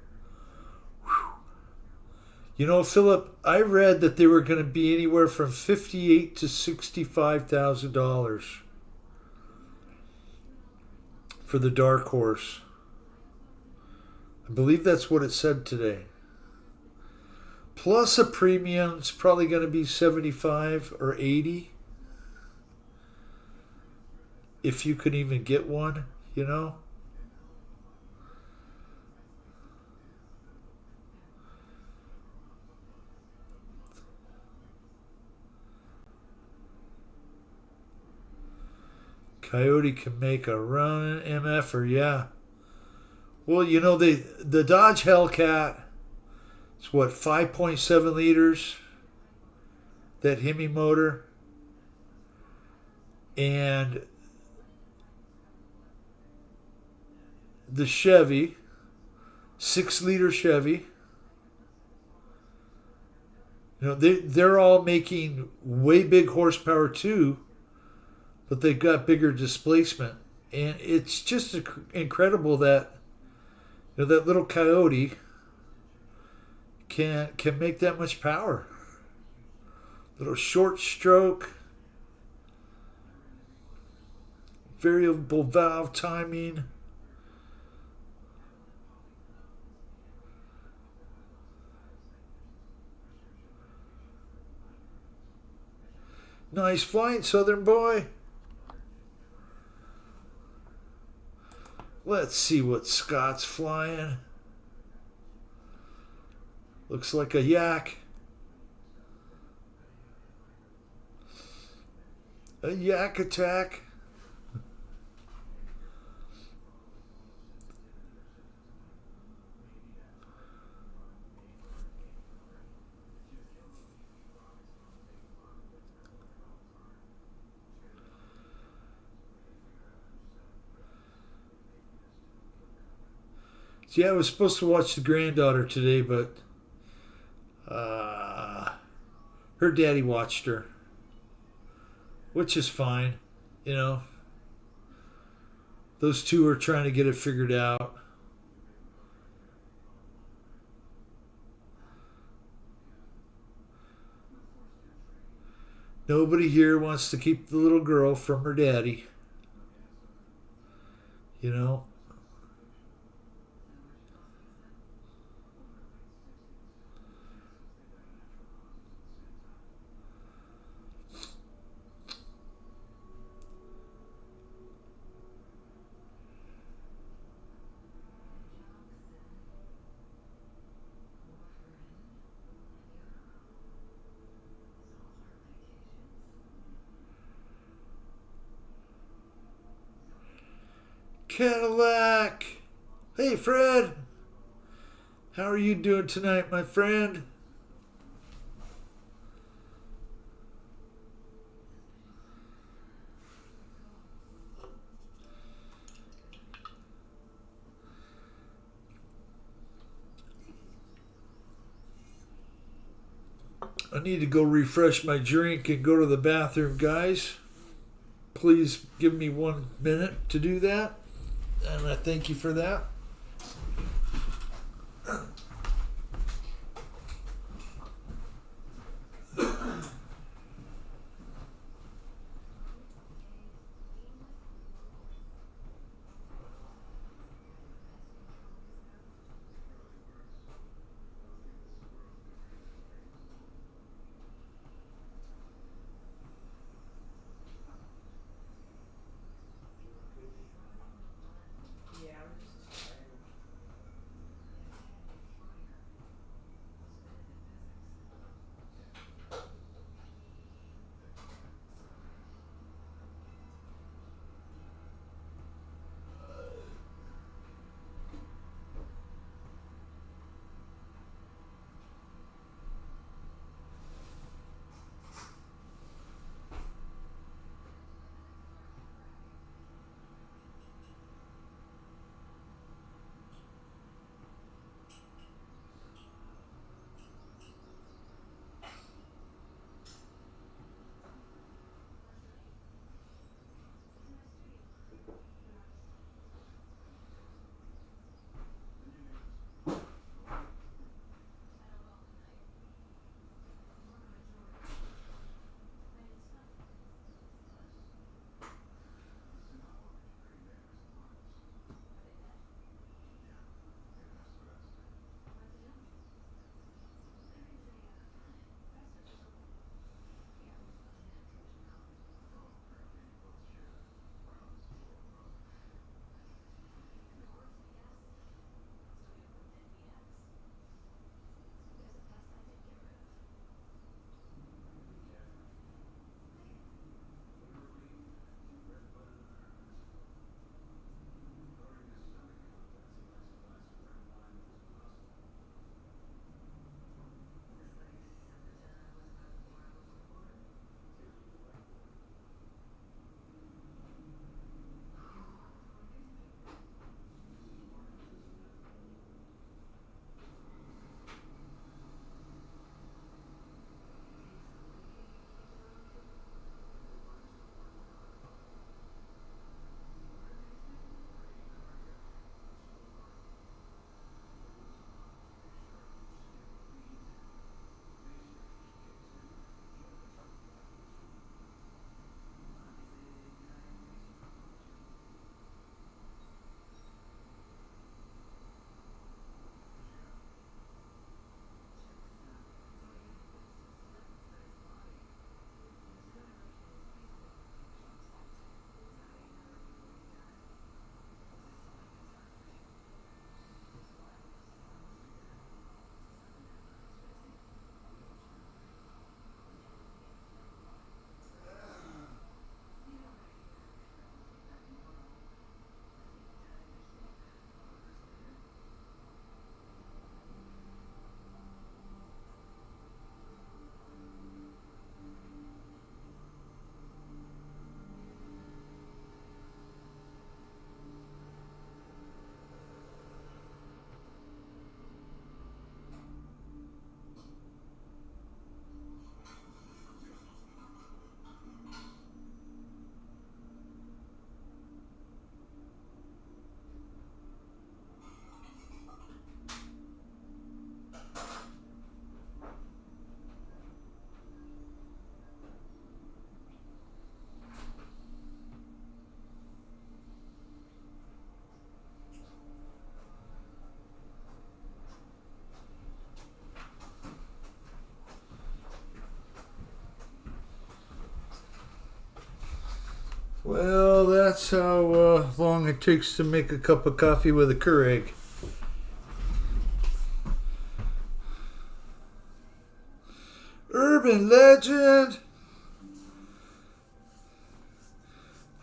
Whew. You know, Philip, I read that they were going to be anywhere from 58 to $65,000. for the dark horse. I believe that's what it said today. Plus a premium, it's probably going to be 75 or 80. If you could even get one, you know. Coyote can make a run MFer, yeah. Well, you know, the Dodge Hellcat, it's what, 5.7 liters, that Hemi motor. And the Chevy, 6-liter Chevy, you know, they're all making way big horsepower too, but they've got bigger displacement. And it's just incredible that, you know, that little Coyote can make that much power. Little short stroke, variable valve timing. Nice flight, Southern boy. Let's see what Scott's flying. Looks like a yak. A yak attack. Yeah, I was supposed to watch the granddaughter today, but her daddy watched her, which is fine. You know, those two are trying to get it figured out. Nobody here wants to keep the little girl from her daddy. You know. Cadillac. Hey, Fred. How are you doing tonight, my friend? I need to go refresh my drink and go to the bathroom, guys. Please give me 1 minute to do that. And I thank you for that. Yeah, we're just tired. Well, that's how long it takes to make a cup of coffee with a Keurig. Urban legend.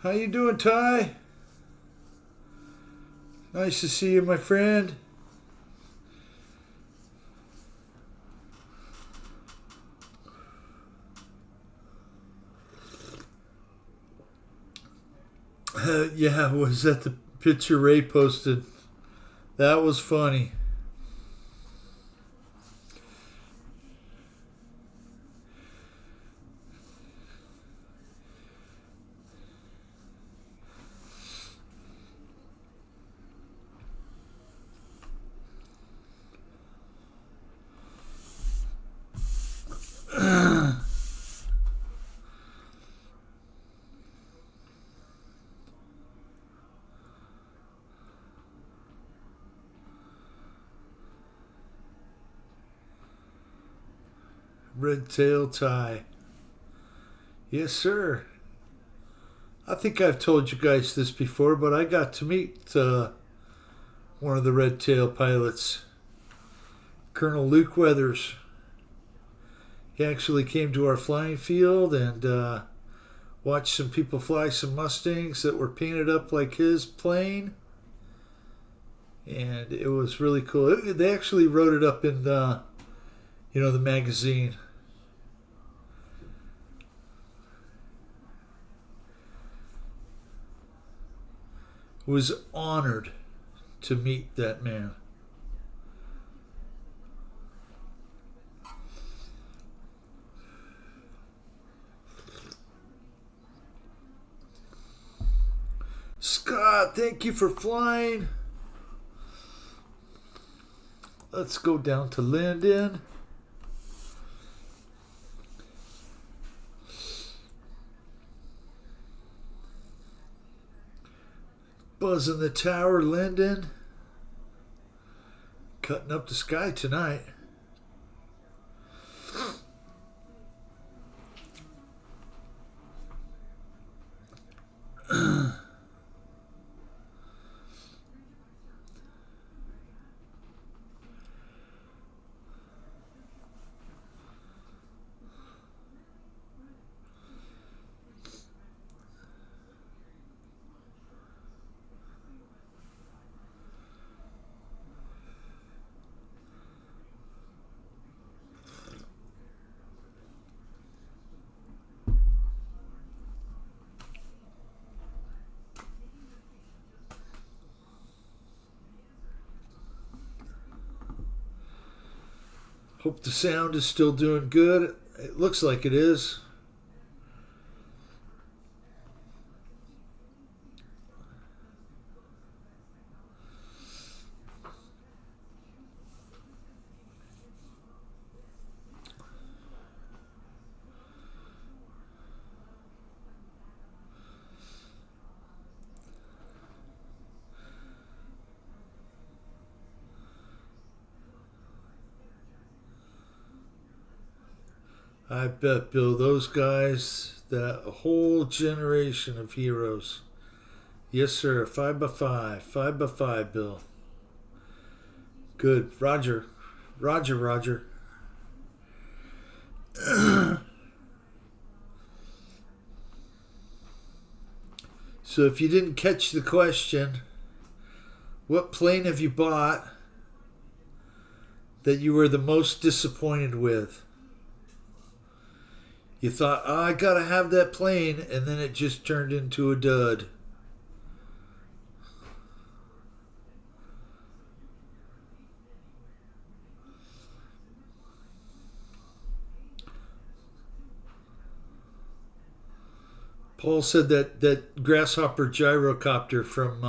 How you doing, Ty? Nice to see you, my friend. Yeah, was that the picture Ray posted? That was funny. Red tail tie. Yes, sir. I think I've told you guys this before, but I got to meet one of the red tail pilots, Colonel Luke Weathers. He actually came to our flying field and watched some people fly some Mustangs that were painted up like his plane. And it was really cool. They actually wrote it up in the magazine. Was honored to meet that man. Scott, thank you for flying. Let's go down to Linden. Buzz in the tower, Linden. Cutting up the sky tonight. Hope the sound is still doing good. It looks like it is. I bet, Bill, those guys, that whole generation of heroes. Yes, sir. 5x5. 5x5, Bill. Good. Roger. Roger, Roger. So if you didn't catch the question, what plane have you bought that you were the most disappointed with? You thought, oh, I gotta have that plane, and then it just turned into a dud. Paul said that Grasshopper gyrocopter from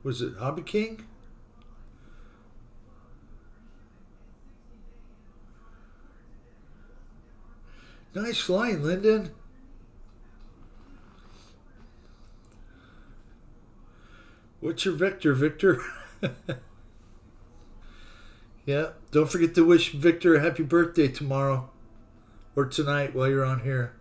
was it Hobby King? Nice flying, Lyndon. What's your vector, Victor? Yeah. Don't forget to wish Victor a happy birthday tomorrow or tonight while you're on here.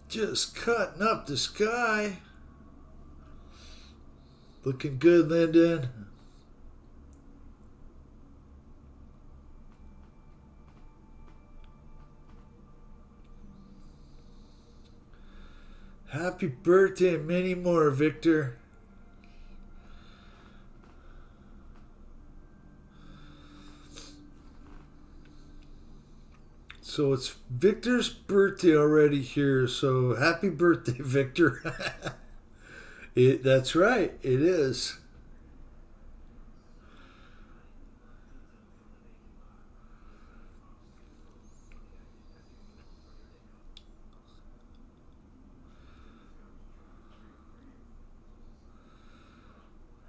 Just cutting up the sky. Looking good, Lyndon. Happy birthday and many more, Victor. So it's Victor's birthday already here. So happy birthday, Victor. That's right. It is.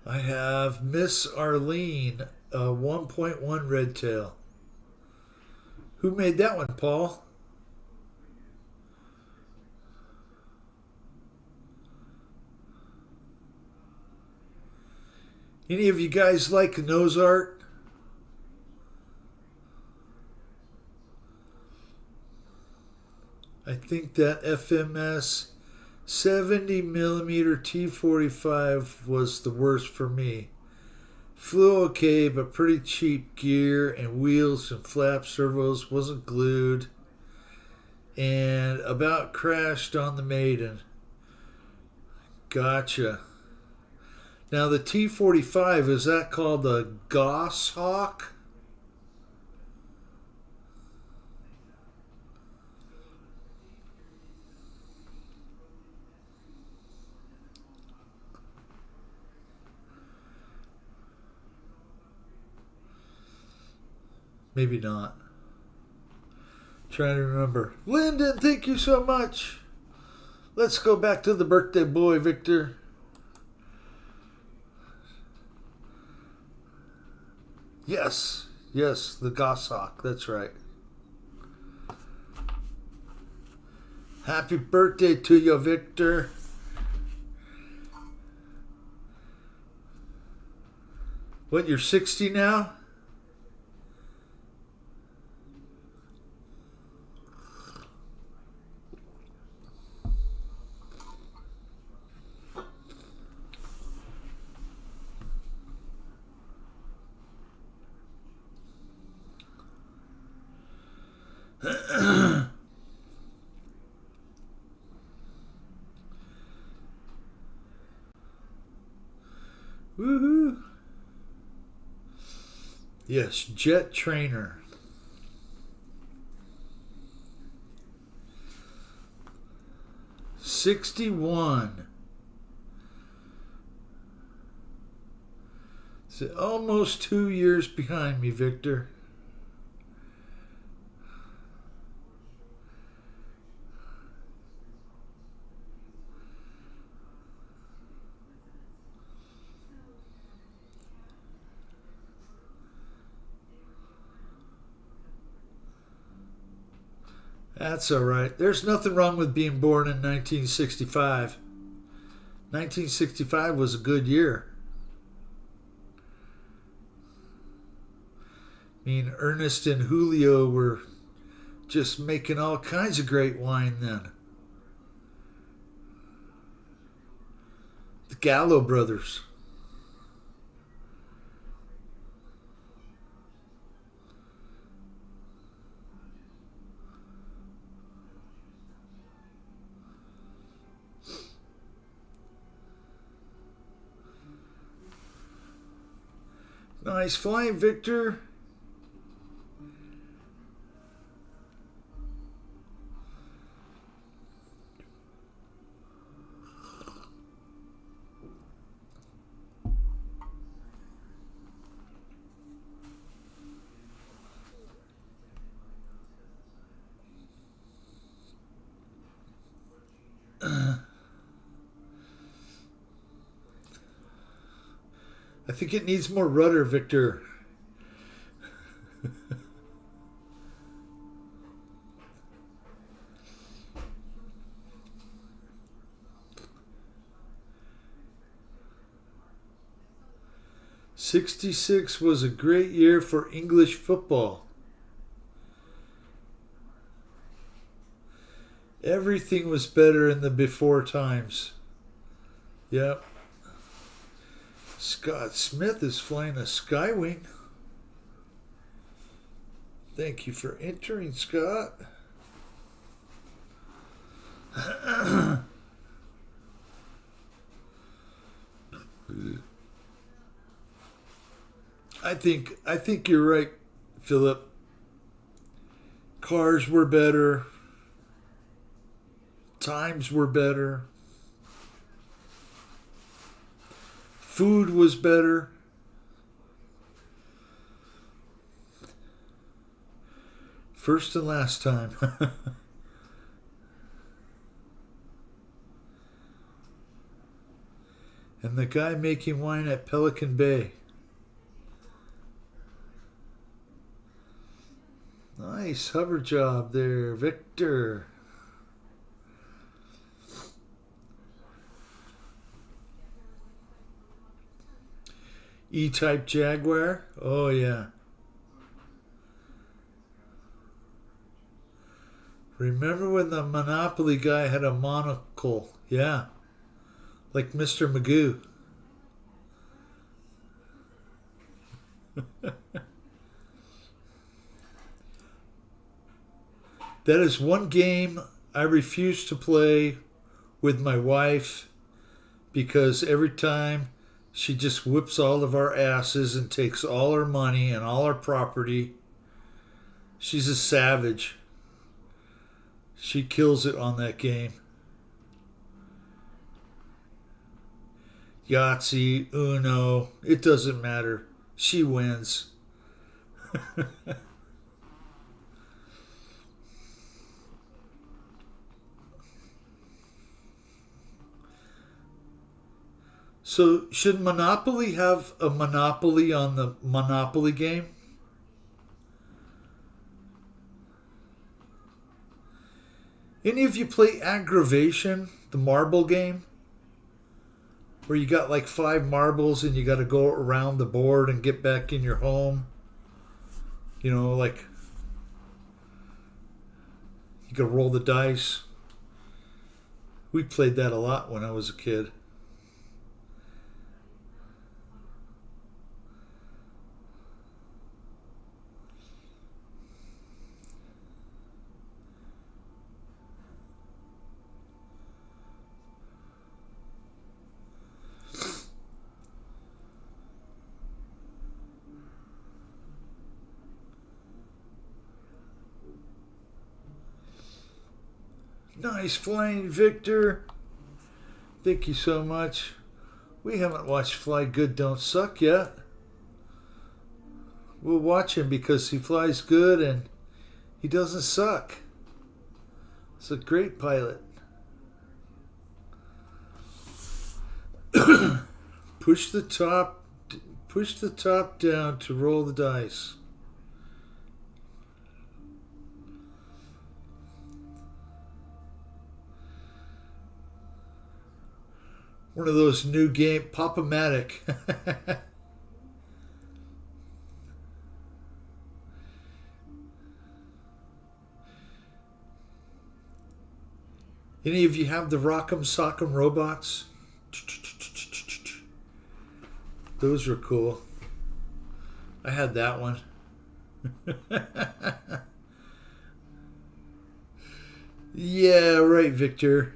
I have Miss Arlene, 1.1 red tail. Who made that one, Paul? Any of you guys like nose art? I think that FMS 70 millimeter T45 was the worst for me. Flew okay, but pretty cheap gear and wheels and flap servos, wasn't glued, and about crashed on the maiden. Gotcha. Now the T45, is that called the Goshawk? Maybe not. Trying to remember. Lyndon, thank you so much. Let's go back to the birthday boy, Victor. Yes, the Goshawk. That's right. Happy birthday to you, Victor. What, you're 60 now? Woohoo! Yes, Jet Trainer. 61. So almost 2 years behind me, Victor. That's all right. There's nothing wrong with being born in 1965. 1965 was a good year. I mean, Ernest and Julio were just making all kinds of great wine then. The Gallo brothers. Nice flying, Victor. I think it needs more rudder, Victor. '66 was a great year for English football. Everything was better in the before times. Yep. Scott Smith is flying a Skywing. Thank you for entering, Scott. I think you're right, Philip. Cars were better. Times were better. Food was better. First and last time. And the guy making wine at Pelican Bay. Nice hover job there, Victor. E-Type Jaguar. Oh, yeah. Remember when the Monopoly guy had a monocle? Yeah. Like Mr. Magoo. That is one game I refuse to play with my wife because every time she just whips all of our asses and takes all our money and all our property. She's a savage. She kills it on that game. Yahtzee, Uno, it doesn't matter. She wins. So, should Monopoly have a monopoly on the Monopoly game? Any of you play Aggravation, the marble game? Where you got like 5 marbles and you got to go around the board and get back in your home? You know, like you got to roll the dice. We played that a lot when I was a kid. Nice flying, Victor. Thank you so much. We haven't watched Fly Good Don't Suck yet. We'll watch him because he flies good and he doesn't suck. It's a great pilot. Push the top down to roll the dice. One of those new game, Pop-O-Matic. Any of you have the Rock'em Sock'em robots? Those were cool. I had that one. Yeah, right, Victor.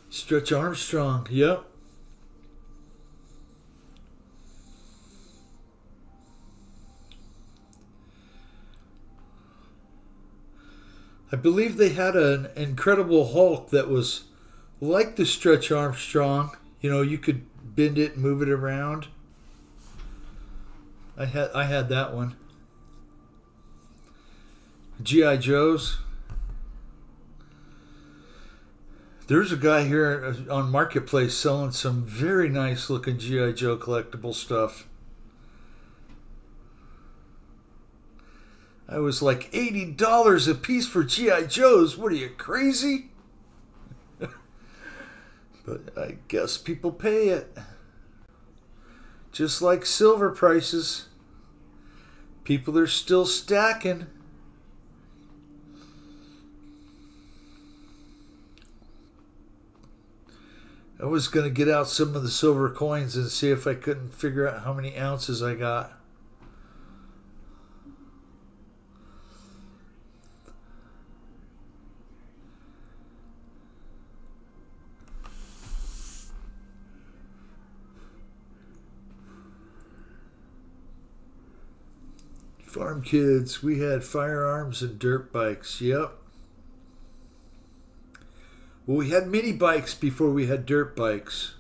Stretch Armstrong, yep. I believe they had an Incredible Hulk that was like the Stretch Armstrong. You know, you could bend it and move it around. I had that one. G.I. Joes. There's a guy here on Marketplace selling some very nice looking G.I. Joe collectible stuff. I was like, $80 a piece for G.I. Joes. What are you, crazy? But I guess people pay it. Just like silver prices. People are still stacking. I was going to get out some of the silver coins and see if I couldn't figure out how many ounces I got. Farm kids, we had firearms and dirt bikes. Yep. Well, we had mini bikes before we had dirt bikes.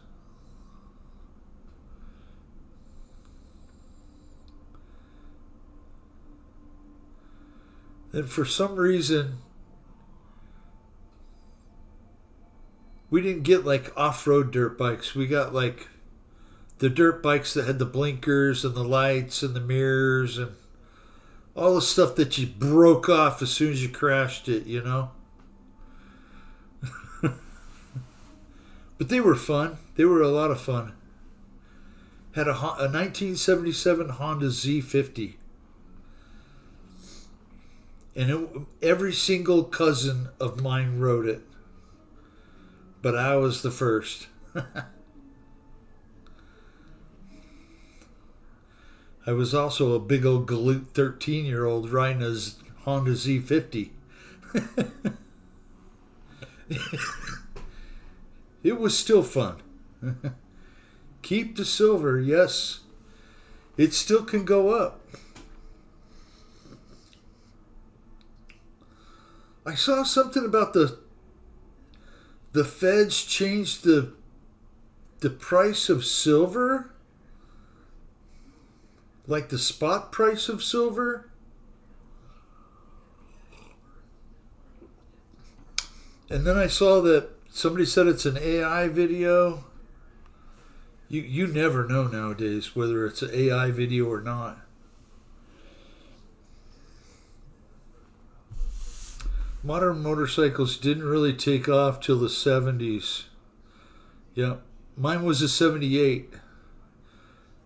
Then for some reason, we didn't get like off-road dirt bikes. We got like the dirt bikes that had the blinkers and the lights and the mirrors and all the stuff that you broke off as soon as you crashed it, you know? But they were fun. They were a lot of fun. Had a 1977 Honda Z50. And every single cousin of mine rode it. But I was the first. I was also a big old galoot 13-year-old riding a Honda Z50. It was still fun. Keep the silver, yes. It still can go up. I saw something about the feds changed the price of silver. Like the spot price of silver. And then I saw that somebody said it's an AI video. You never know nowadays whether it's an AI video or not. Modern motorcycles didn't really take off till the 70s. Yeah, mine was a 78.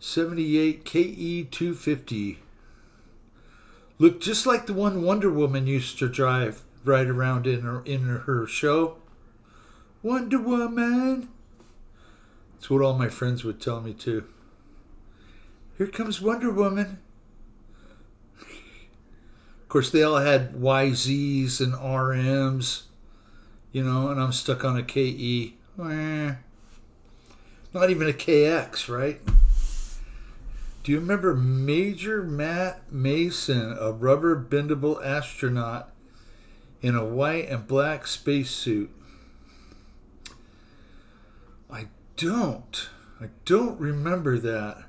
78 KE 250. Looked just like the one Wonder Woman used to ride around in her show. Wonder Woman. That's what all my friends would tell me too. Here comes Wonder Woman. Of course, they all had YZs and RMs, you know, and I'm stuck on a KE. Not even a KX, right? Do you remember Major Matt Mason, a rubber bendable astronaut in a white and black spacesuit? I don't remember that.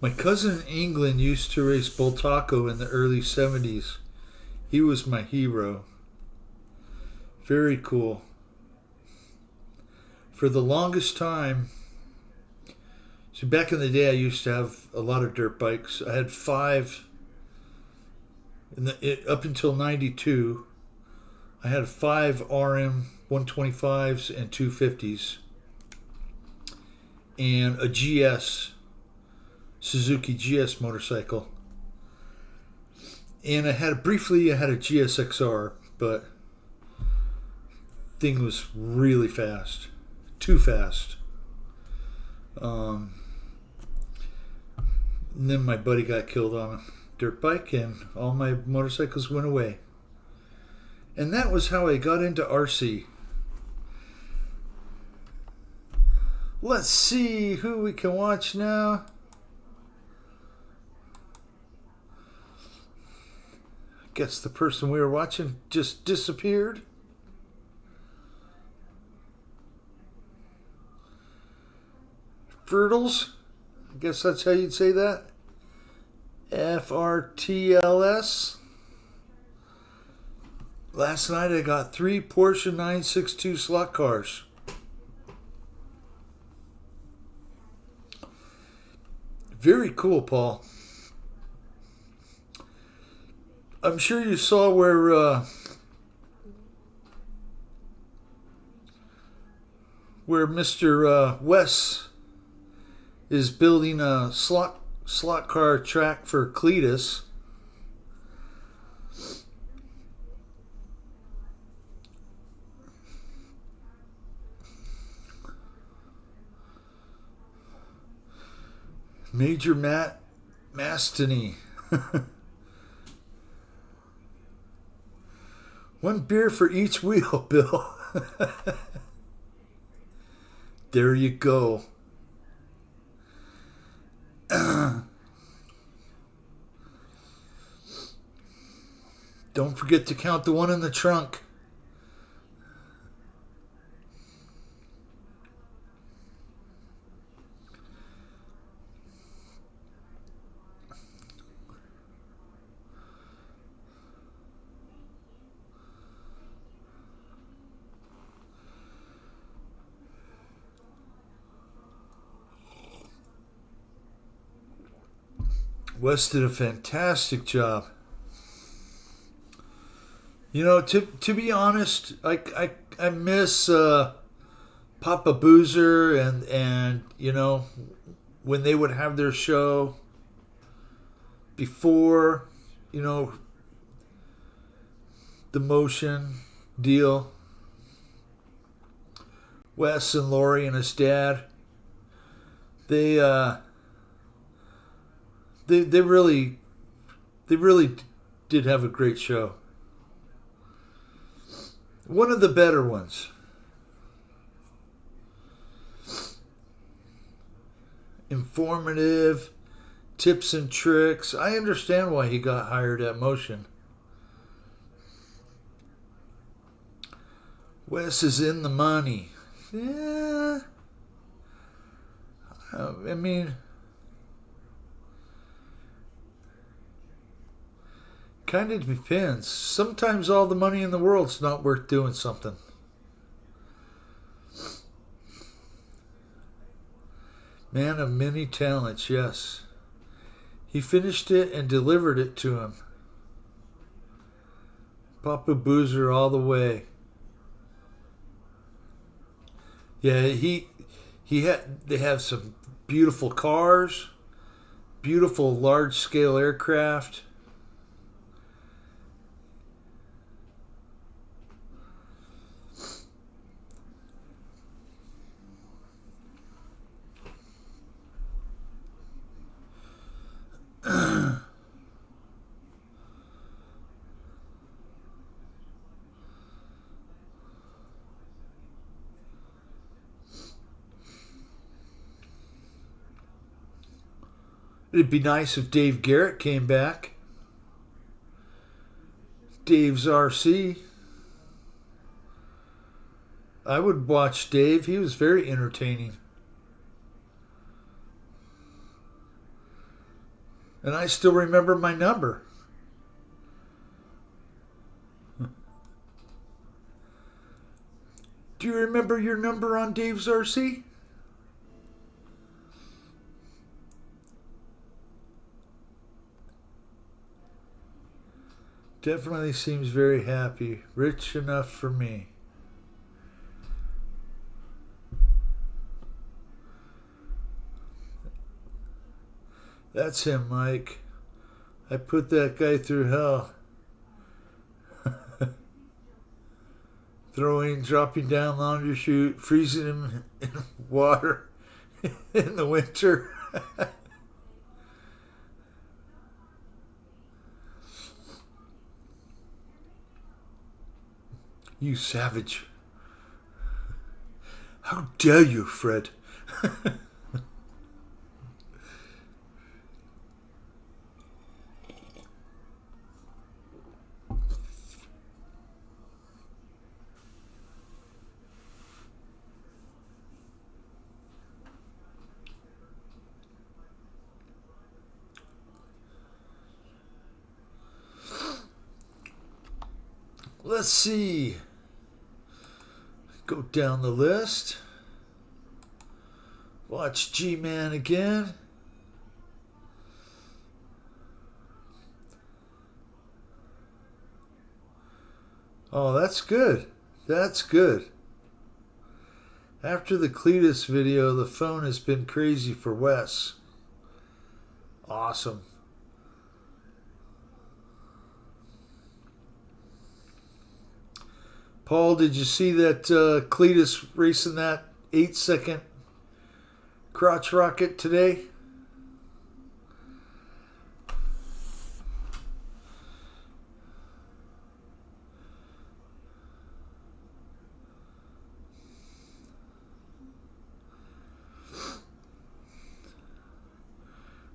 My cousin in England used to race Bultaco in the early 70s. He was my hero. Very cool. For the longest time, so back in the day I used to have a lot of dirt bikes. I had 5, up until 92, I had 5 RM 125s and 250s. And a GS, Suzuki GS motorcycle. And I had a GSXR, but thing was really fast. Too fast. And then my buddy got killed on a dirt bike and all my motorcycles went away. And that was how I got into RC. Let's see who we can watch now. Guess the person we were watching just disappeared. Fertles? I guess that's how you'd say that. FRTLS. Last night I got 3 Porsche 962 slot cars. Very cool, Paul. I'm sure you saw where Mr. Wes is building a slot car track for Cletus. Major Matt Mastany. 1 beer for each wheel, Bill. There you go. Don't forget to count the one in the trunk. Wes did a fantastic job. You know, to be honest, I miss Papa Boozer and you know, when they would have their show before, you know, the motion deal. Wes and Lori and his dad, they really did have a great show. One of the better ones. Informative, tips and tricks. I understand why he got hired at Motion. Wes is in the money. Yeah. I mean, kind of depends. Sometimes all the money in the world's not worth doing something. Man of many talents, yes. He finished it and delivered it to him. Papa Boozer all the way. Yeah, they have some beautiful cars, beautiful large scale aircraft. It'd be nice if Dave Garrett came back. Dave's RC. I would watch Dave. He was very entertaining. And I still remember my number. Do you remember your number on Dave's RC? Definitely seems very happy. Rich enough for me. That's him, Mike. I put that guy through hell. Dropping down laundry chute, freezing him in water in the winter. You savage. How dare you, Fred? Let's see. Go down the list. Watch G-Man again. Oh, that's good. That's good. After the Cletus video, the phone has been crazy for Wes. Awesome. Paul, did you see that Cletus racing that 8-second crotch rocket today?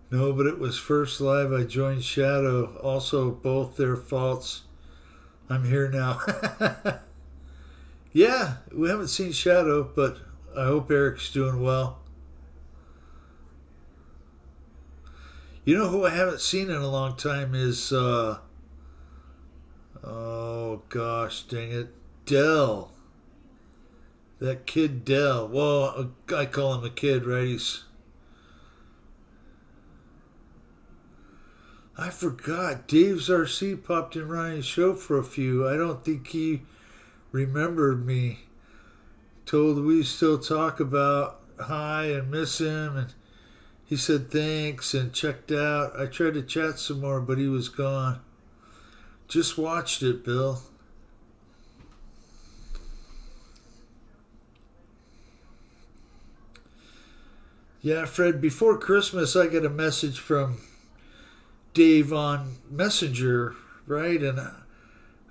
No, but it was first live. I joined Shadow. Also, both their faults. I'm here now. Yeah, we haven't seen Shadow, but I hope Eric's doing well. You know who I haven't seen in a long time is, oh gosh, dang it, Dell. That kid Dell. Well, I call him a kid, right? I forgot. Dave's RC popped in Ryan's show for a few. I don't think he remembered me. Told we still talk about hi and miss him, and he said thanks and checked out. I tried to chat some more, but he was gone. Just watched it, Bill. Yeah, Fred, before Christmas I got a message from Dave on Messenger, right? And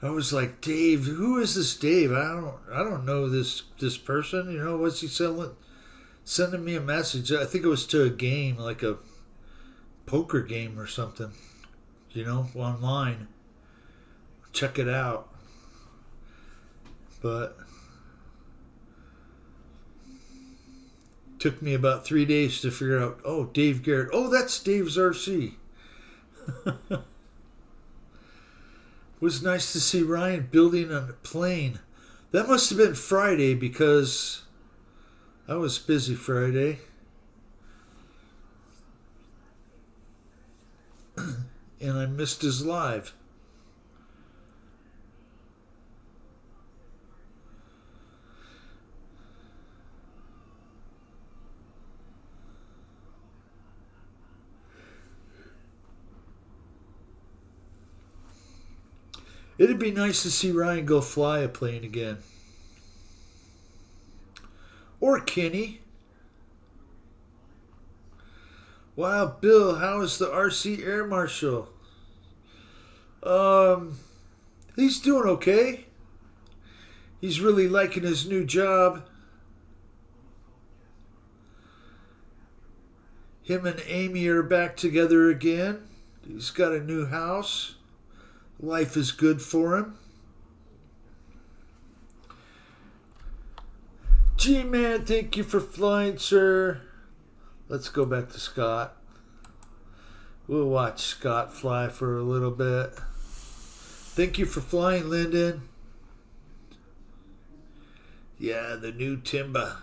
I was like, Dave, who is this Dave? I don't know this person. You know, what's he sending me a message? I think it was to a game, like a poker game or something. You know, online. Check it out. But took me about 3 days to figure out. Oh, Dave Garrett. Oh, that's Dave's RC. It was nice to see Ryan building a plane. That must have been Friday because I was busy Friday. And I missed his live. It'd be nice to see Ryan go fly a plane again. Or Kenny. Wow, Bill, how is the RC Air Marshal? He's doing okay. He's really liking his new job. Him and Amy are back together again. He's got a new house. Life is good for him. G-Man, thank you for flying, sir. Let's go back to Scott. We'll watch Scott fly for a little bit. Thank you for flying, Lyndon. Yeah, the new Timba.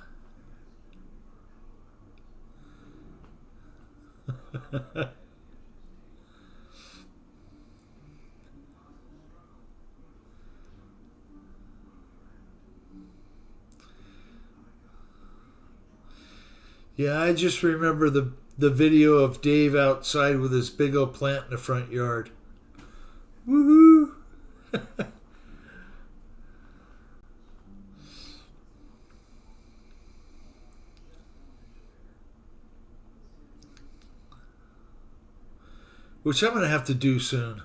Yeah, I just remember the video of Dave outside with his big old plant in the front yard. Woohoo! Which I'm going to have to do soon.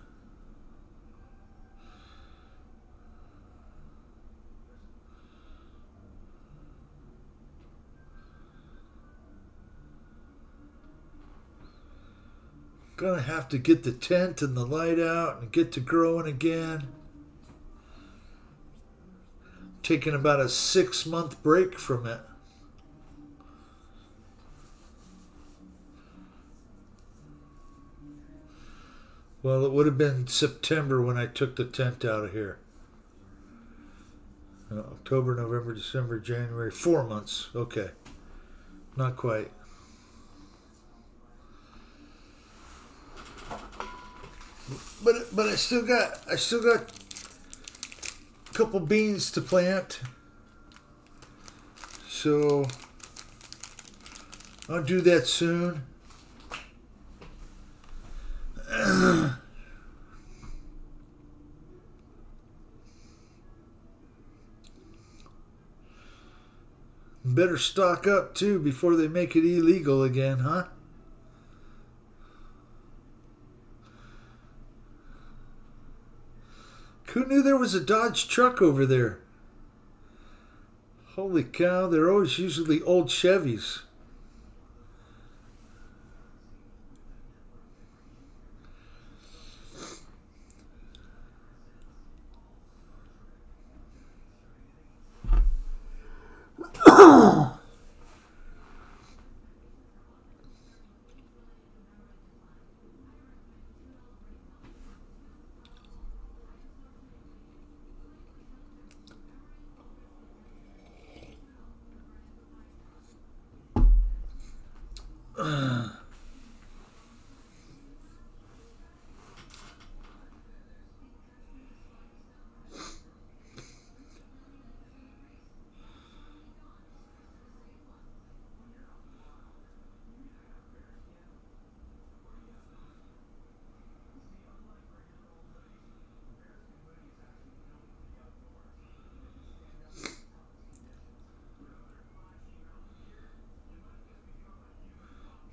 Gonna have to get the tent and the light out and get to growing again. Taking about a 6-month break from it. Well, it would have been September when I took the tent out of here. October, November, December, January. 4 months. Okay. Not quite. But I still got a couple beans to plant. So I'll do that soon. Better stock up too before they make it illegal again, huh? Who knew there was a Dodge truck over there? Holy cow, they're always usually old Chevys.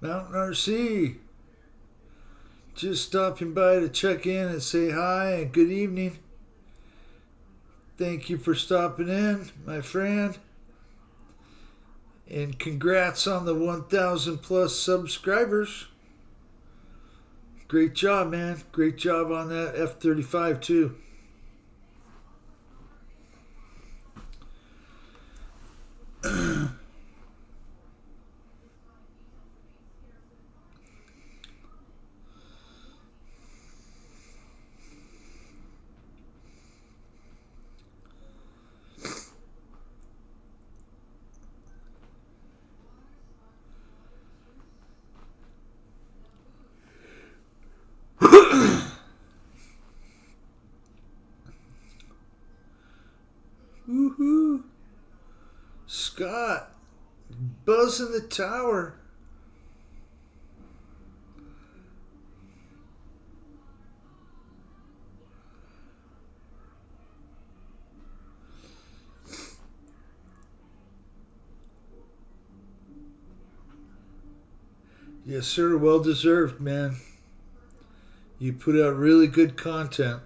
Mountain RC. Just stopping by to check in and say hi and good evening. Thank you for stopping in, my friend. And congrats on the 1,000 plus subscribers. Great job, man. Great job on that F-35 too. Woohoo! Scott, buzz in the tower. Yes, sir. Well deserved, man. You put out really good content.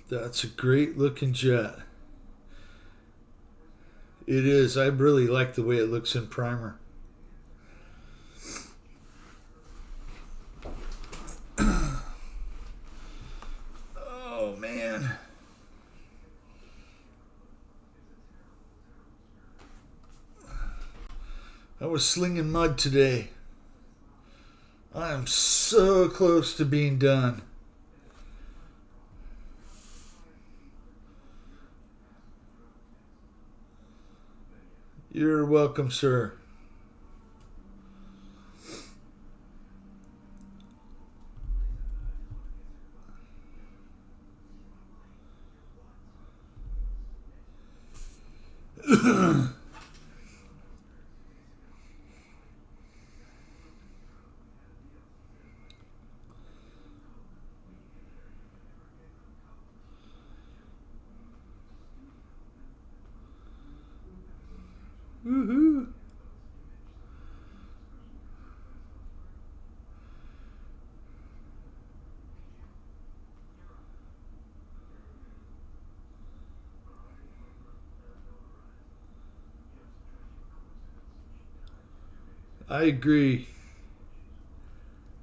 That's a great looking jet. It is. I really like the way it looks in primer. Oh, man. I was slinging mud today. I am so close to being done. You're welcome, sir. Woohoo! I agree.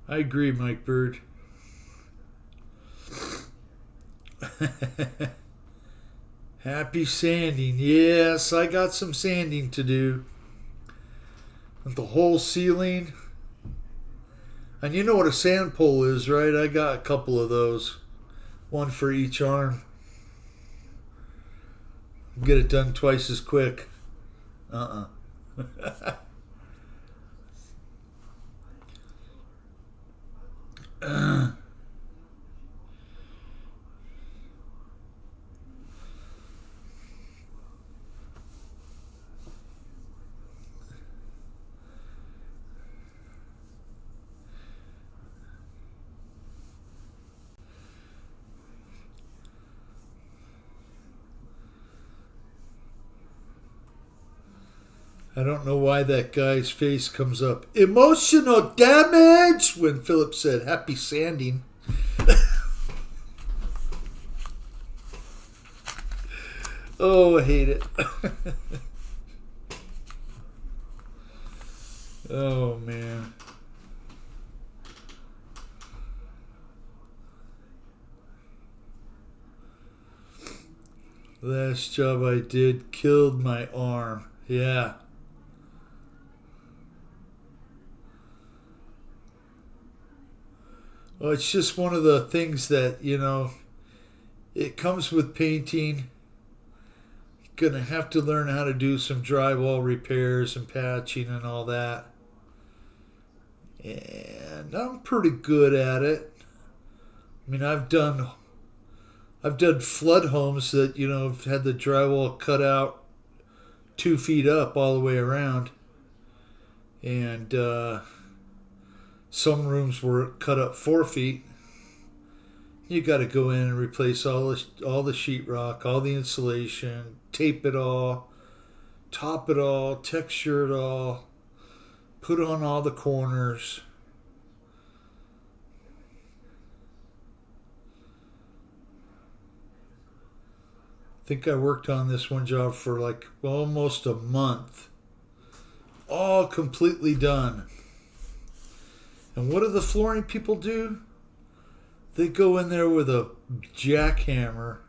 I agree, Mike Bird. Happy sanding. Yes, I got some sanding to do. The whole ceiling. And you know what a sand pole is, right? I got a couple of those. One for each arm. Get it done twice as quick. I don't know why that guy's face comes up. Emotional damage when Philip said happy sanding. Oh, I hate it. Oh, man. Last job I did killed my arm. Yeah. Well, it's just one of the things that, it comes with painting. You're going to have to learn how to do some drywall repairs and patching and all that. And I'm pretty good at it. I mean, I've done flood homes that, have had the drywall cut out 2 feet up all the way around. And some rooms were cut up 4 feet. You got to go in and replace all the sheetrock, all the insulation, tape it all, top it all, texture it all, put on all the corners. I think I worked on this one job for like almost a month. All completely done. And what do the flooring people do? They go in there with a jackhammer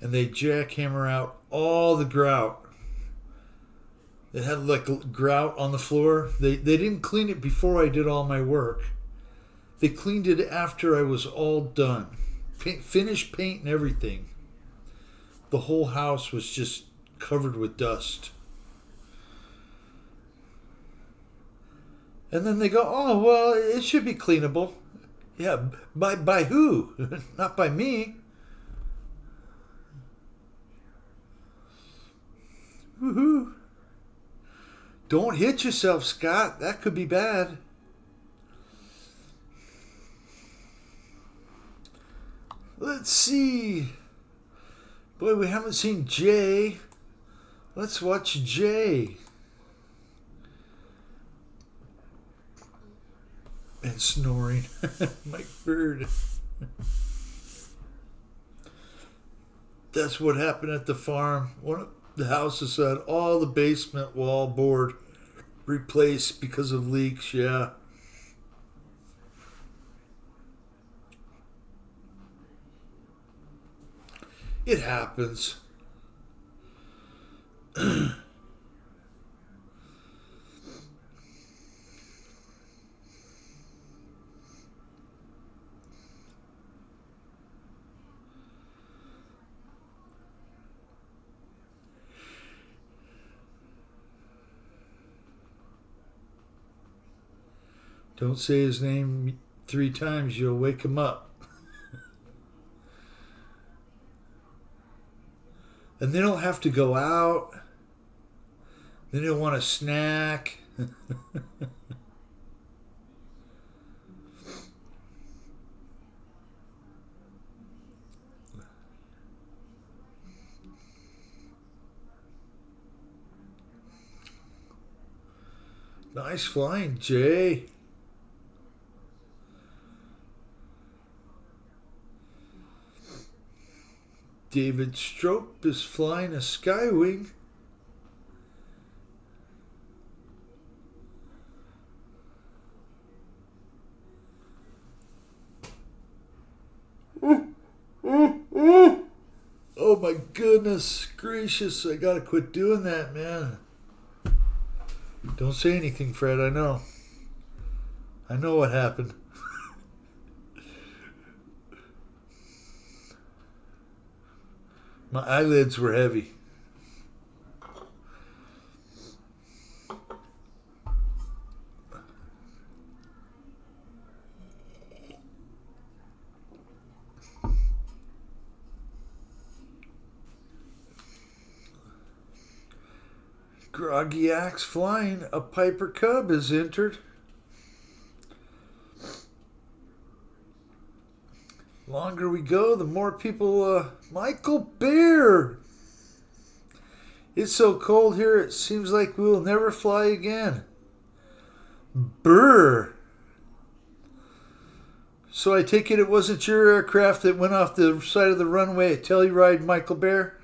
and they jackhammer out all the grout. It had like grout on the floor. They didn't clean it before I did all my work. They cleaned it after I was all done. Finished paint and everything. The whole house was just covered with dust. And then they go, oh, well, it should be cleanable. Yeah, by who? Not by me. Woohoo. Don't hit yourself, Scott. That could be bad. Let's see. Boy, we haven't seen Jay. Let's watch Jay. And snoring. Mike Bird. That's what happened at the farm. One of the houses had all the basement wall board replaced because of leaks. Yeah. It happens. Don't say his name 3 times, you'll wake him up. And they don't have to go out. They don't want a snack. Nice flying, Jay. David Strope is flying a Skywing. my goodness gracious. I gotta quit doing that, man. Don't say anything, Fred. I know what happened. My eyelids were heavy. Groggy Axe flying. A Piper Cub is entered. Longer we go, the more people. Michael Bear. It's so cold here, it seems like we will never fly again. Brr. So I take it wasn't your aircraft that went off the side of the runway at Telluride, Michael Bear?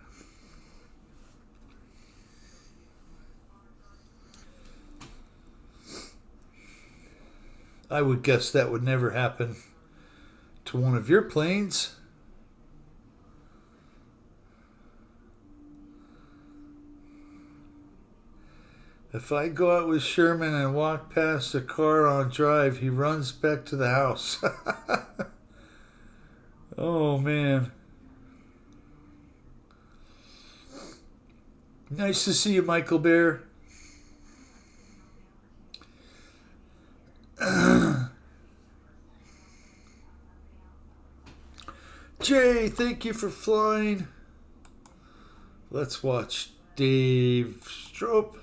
I would guess that would never happen to one of your planes. If I go out with Sherman and walk past a car on drive, he runs back to the house. Oh, man. Nice to see you, Michael Bear. Jay, thank you for flying. Let's watch Dave Strope.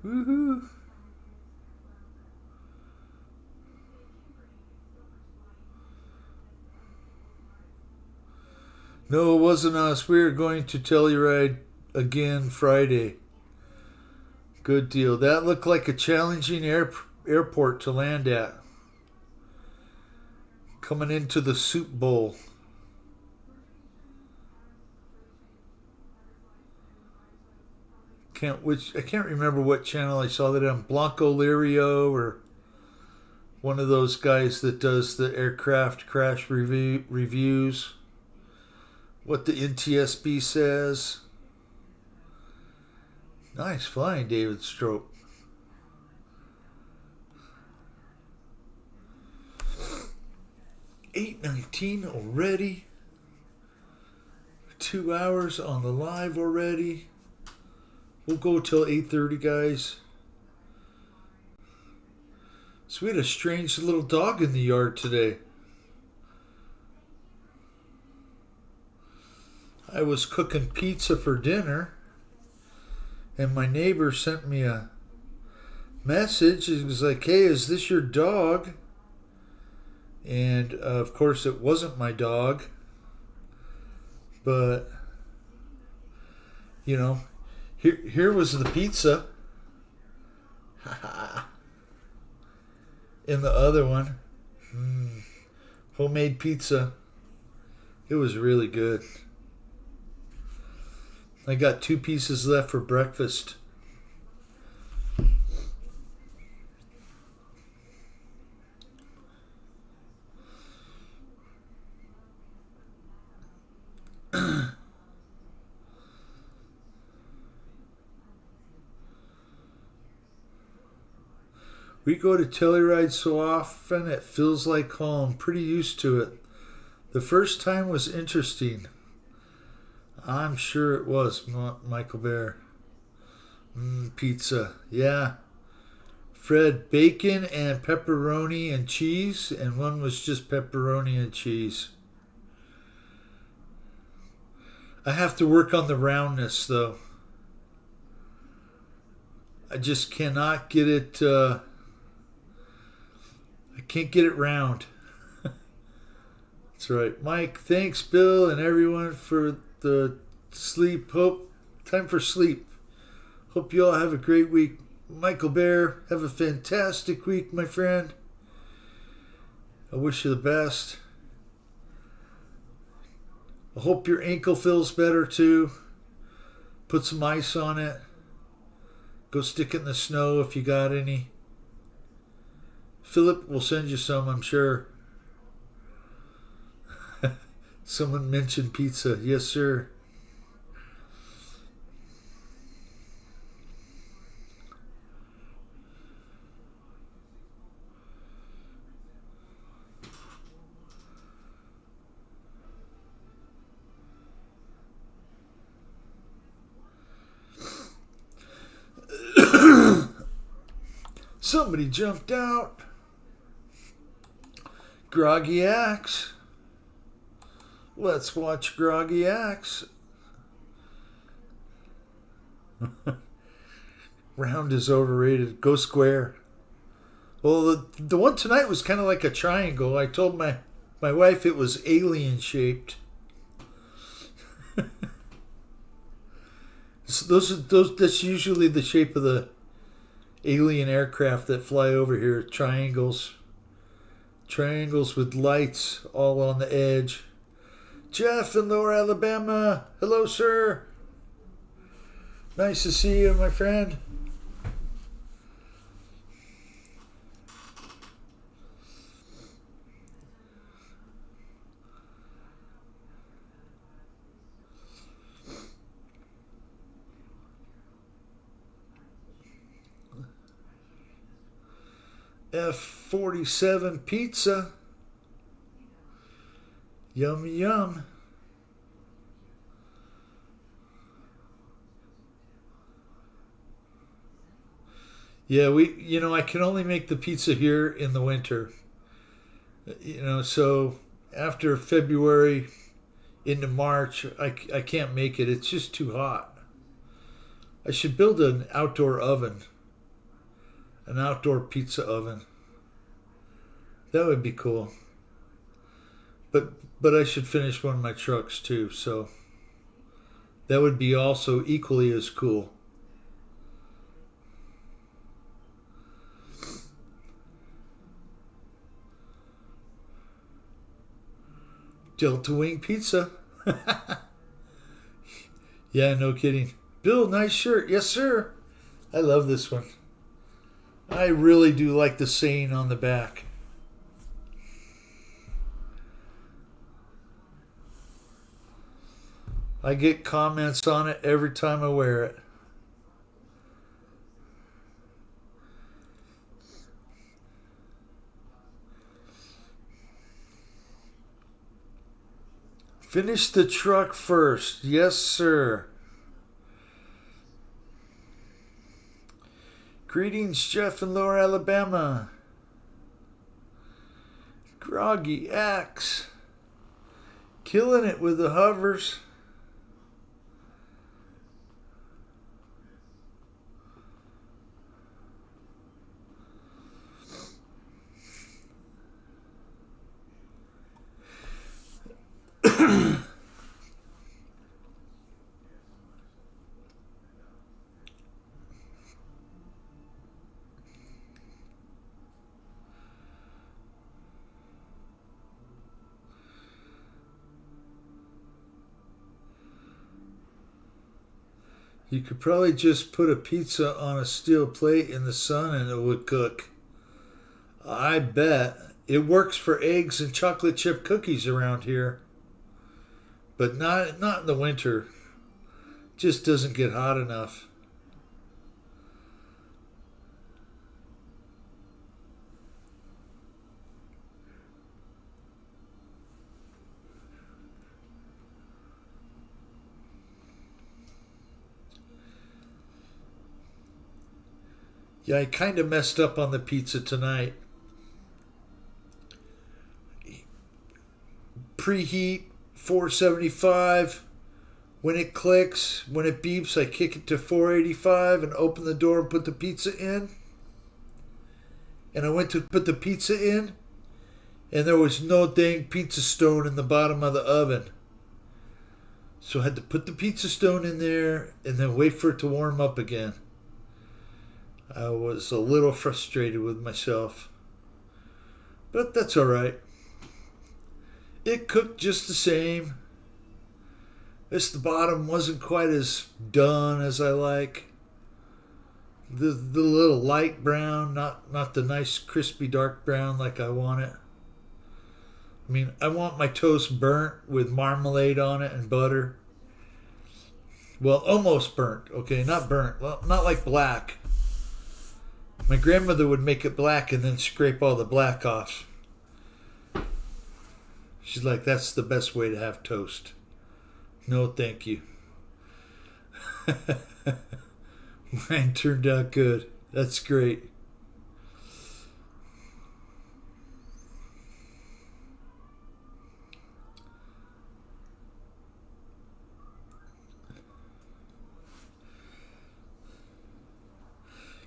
Woohoo! No, it wasn't us. We were going to Telluride again Friday. Good deal. That looked like a challenging airport to land at. Coming into the Soup Bowl. I can't remember what channel I saw that on. Blanco Lirio or one of those guys that does the aircraft crash reviews. What the NTSB says. Nice flying, David Strope. $8:19 already. 2 hours on the live already. We'll go till 8:30, guys. So we had a strange little dog in the yard today. I was cooking pizza for dinner, and my neighbor sent me a message. It was like, hey, is this your dog? And of course it wasn't my dog. But, you know, here was the pizza. In the other one, homemade pizza. It was really good. I got 2 pieces left for breakfast. We go to Telluride so often it feels like home. Pretty used to it. The first time was interesting. I'm sure it was, Michael Bear. Pizza. Yeah. Fred, bacon and pepperoni and cheese, and one was just pepperoni and cheese. I have to work on the roundness, though. I just cannot get it... I can't get it round. That's right. Mike, thanks, Bill, and everyone for the sleep. Time for sleep. Hope you all have a great week. Michael Bear, have a fantastic week, my friend. I wish you the best. I hope your ankle feels better too. Put some ice on it. Go stick it in the snow if you got any. Philip will send you some, I'm sure. Someone mentioned pizza. Yes, sir. Somebody jumped out. Groggy Axe. Let's watch Groggy Axe. Round is overrated. Go square. Well, the one tonight was kind of like a triangle. I told my wife it was alien shaped. So that's usually the shape of the alien aircraft that fly over here. Triangles with lights all on the edge. Jeff in Lower Alabama, hello, sir. Nice to see you, my friend. F47 pizza. Yum, yum. Yeah, I can only make the pizza here in the winter. So after February into March, I can't make it. It's just too hot. I should build an outdoor oven. An outdoor pizza oven. That would be cool. But I should finish one of my trucks too, so that would be also equally as cool. Delta Wing Pizza. Yeah, no kidding. Bill, nice shirt. Yes, sir. I love this one. I really do like the saying on the back. I get comments on it every time I wear it. Finish the truck first. Yes, sir. Greetings, Jeff in Lower Alabama. Groggy Axe. Killing it with the hovers. You could probably just put a pizza on a steel plate in the sun and it would cook. I bet. It works for eggs and chocolate chip cookies around here. But not in the winter. Just doesn't get hot enough. Yeah, I kind of messed up on the pizza tonight. Preheat 475. When it clicks, when it beeps, I kick it to 485 and open the door and put the pizza in. And I went to put the pizza in, and there was no dang pizza stone in the bottom of the oven. So I had to put the pizza stone in there and then wait for it to warm up again. I was a little frustrated with myself. But that's alright. It cooked just the same. Guess the bottom wasn't quite as done as I like. The little light brown, not the nice crispy dark brown like I want it. I mean, I want my toast burnt with marmalade on it and butter. Well, almost burnt, okay? Not burnt. Well, not like black. My grandmother would make it black and then scrape all the black off. She's like, that's the best way to have toast. No, thank you. Mine turned out good. That's great.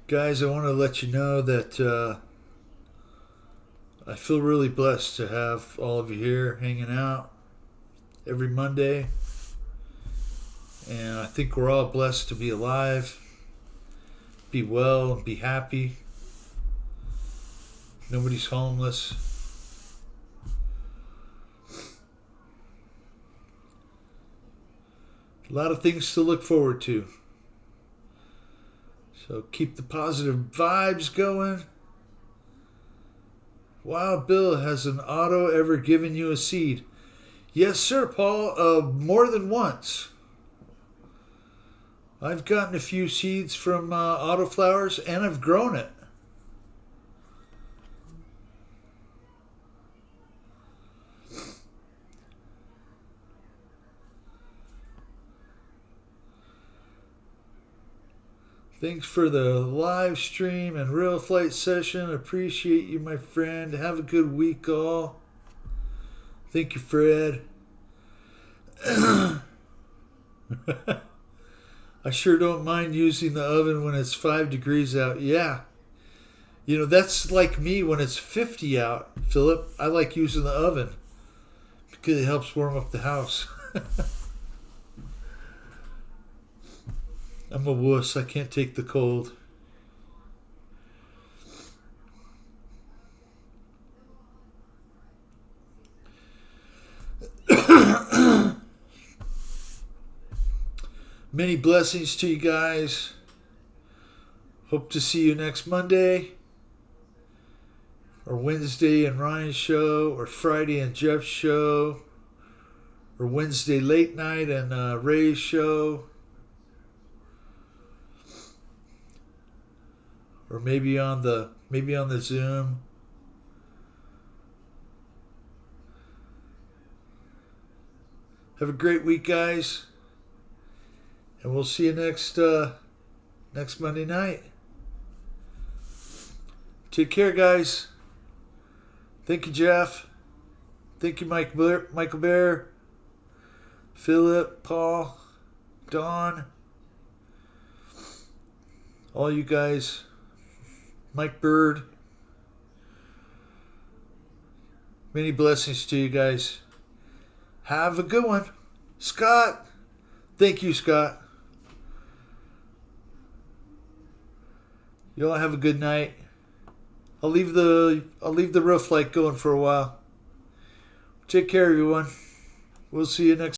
Guys, I want to let you know that I feel really blessed to have all of you here hanging out every Monday. And I think we're all blessed to be alive, be well, and be happy. Nobody's homeless. A lot of things to look forward to. So keep the positive vibes going. Wild Bill, has an auto ever given you a seed? Yes, sir, Paul. More than once. I've gotten a few seeds from autoflowers, and I've grown it. Thanks for the live stream and real flight session. Appreciate you, my friend. Have a good week, all. Thank you, Fred. I sure don't mind using the oven when it's 5 degrees out. Yeah. You know, that's like me when it's 50 out, Philip. I like using the oven because it helps warm up the house. I'm a wuss. I can't take the cold. Many blessings to you guys. Hope to see you next Monday, or Wednesday in Ryan's show, or Friday in Jeff's show, or Wednesday late night in Ray's show, or maybe on the Zoom. Have a great week, guys. And we'll see you next Monday night. Take care, guys. Thank you, Jeff. Thank you, Michael Bear, Philip, Paul, Don, all you guys, Mike Bird. Many blessings to you guys. Have a good one. Scott. Thank you, Scott. You all have a good night. I'll leave the roof light going for a while. Take care, everyone. We'll see you next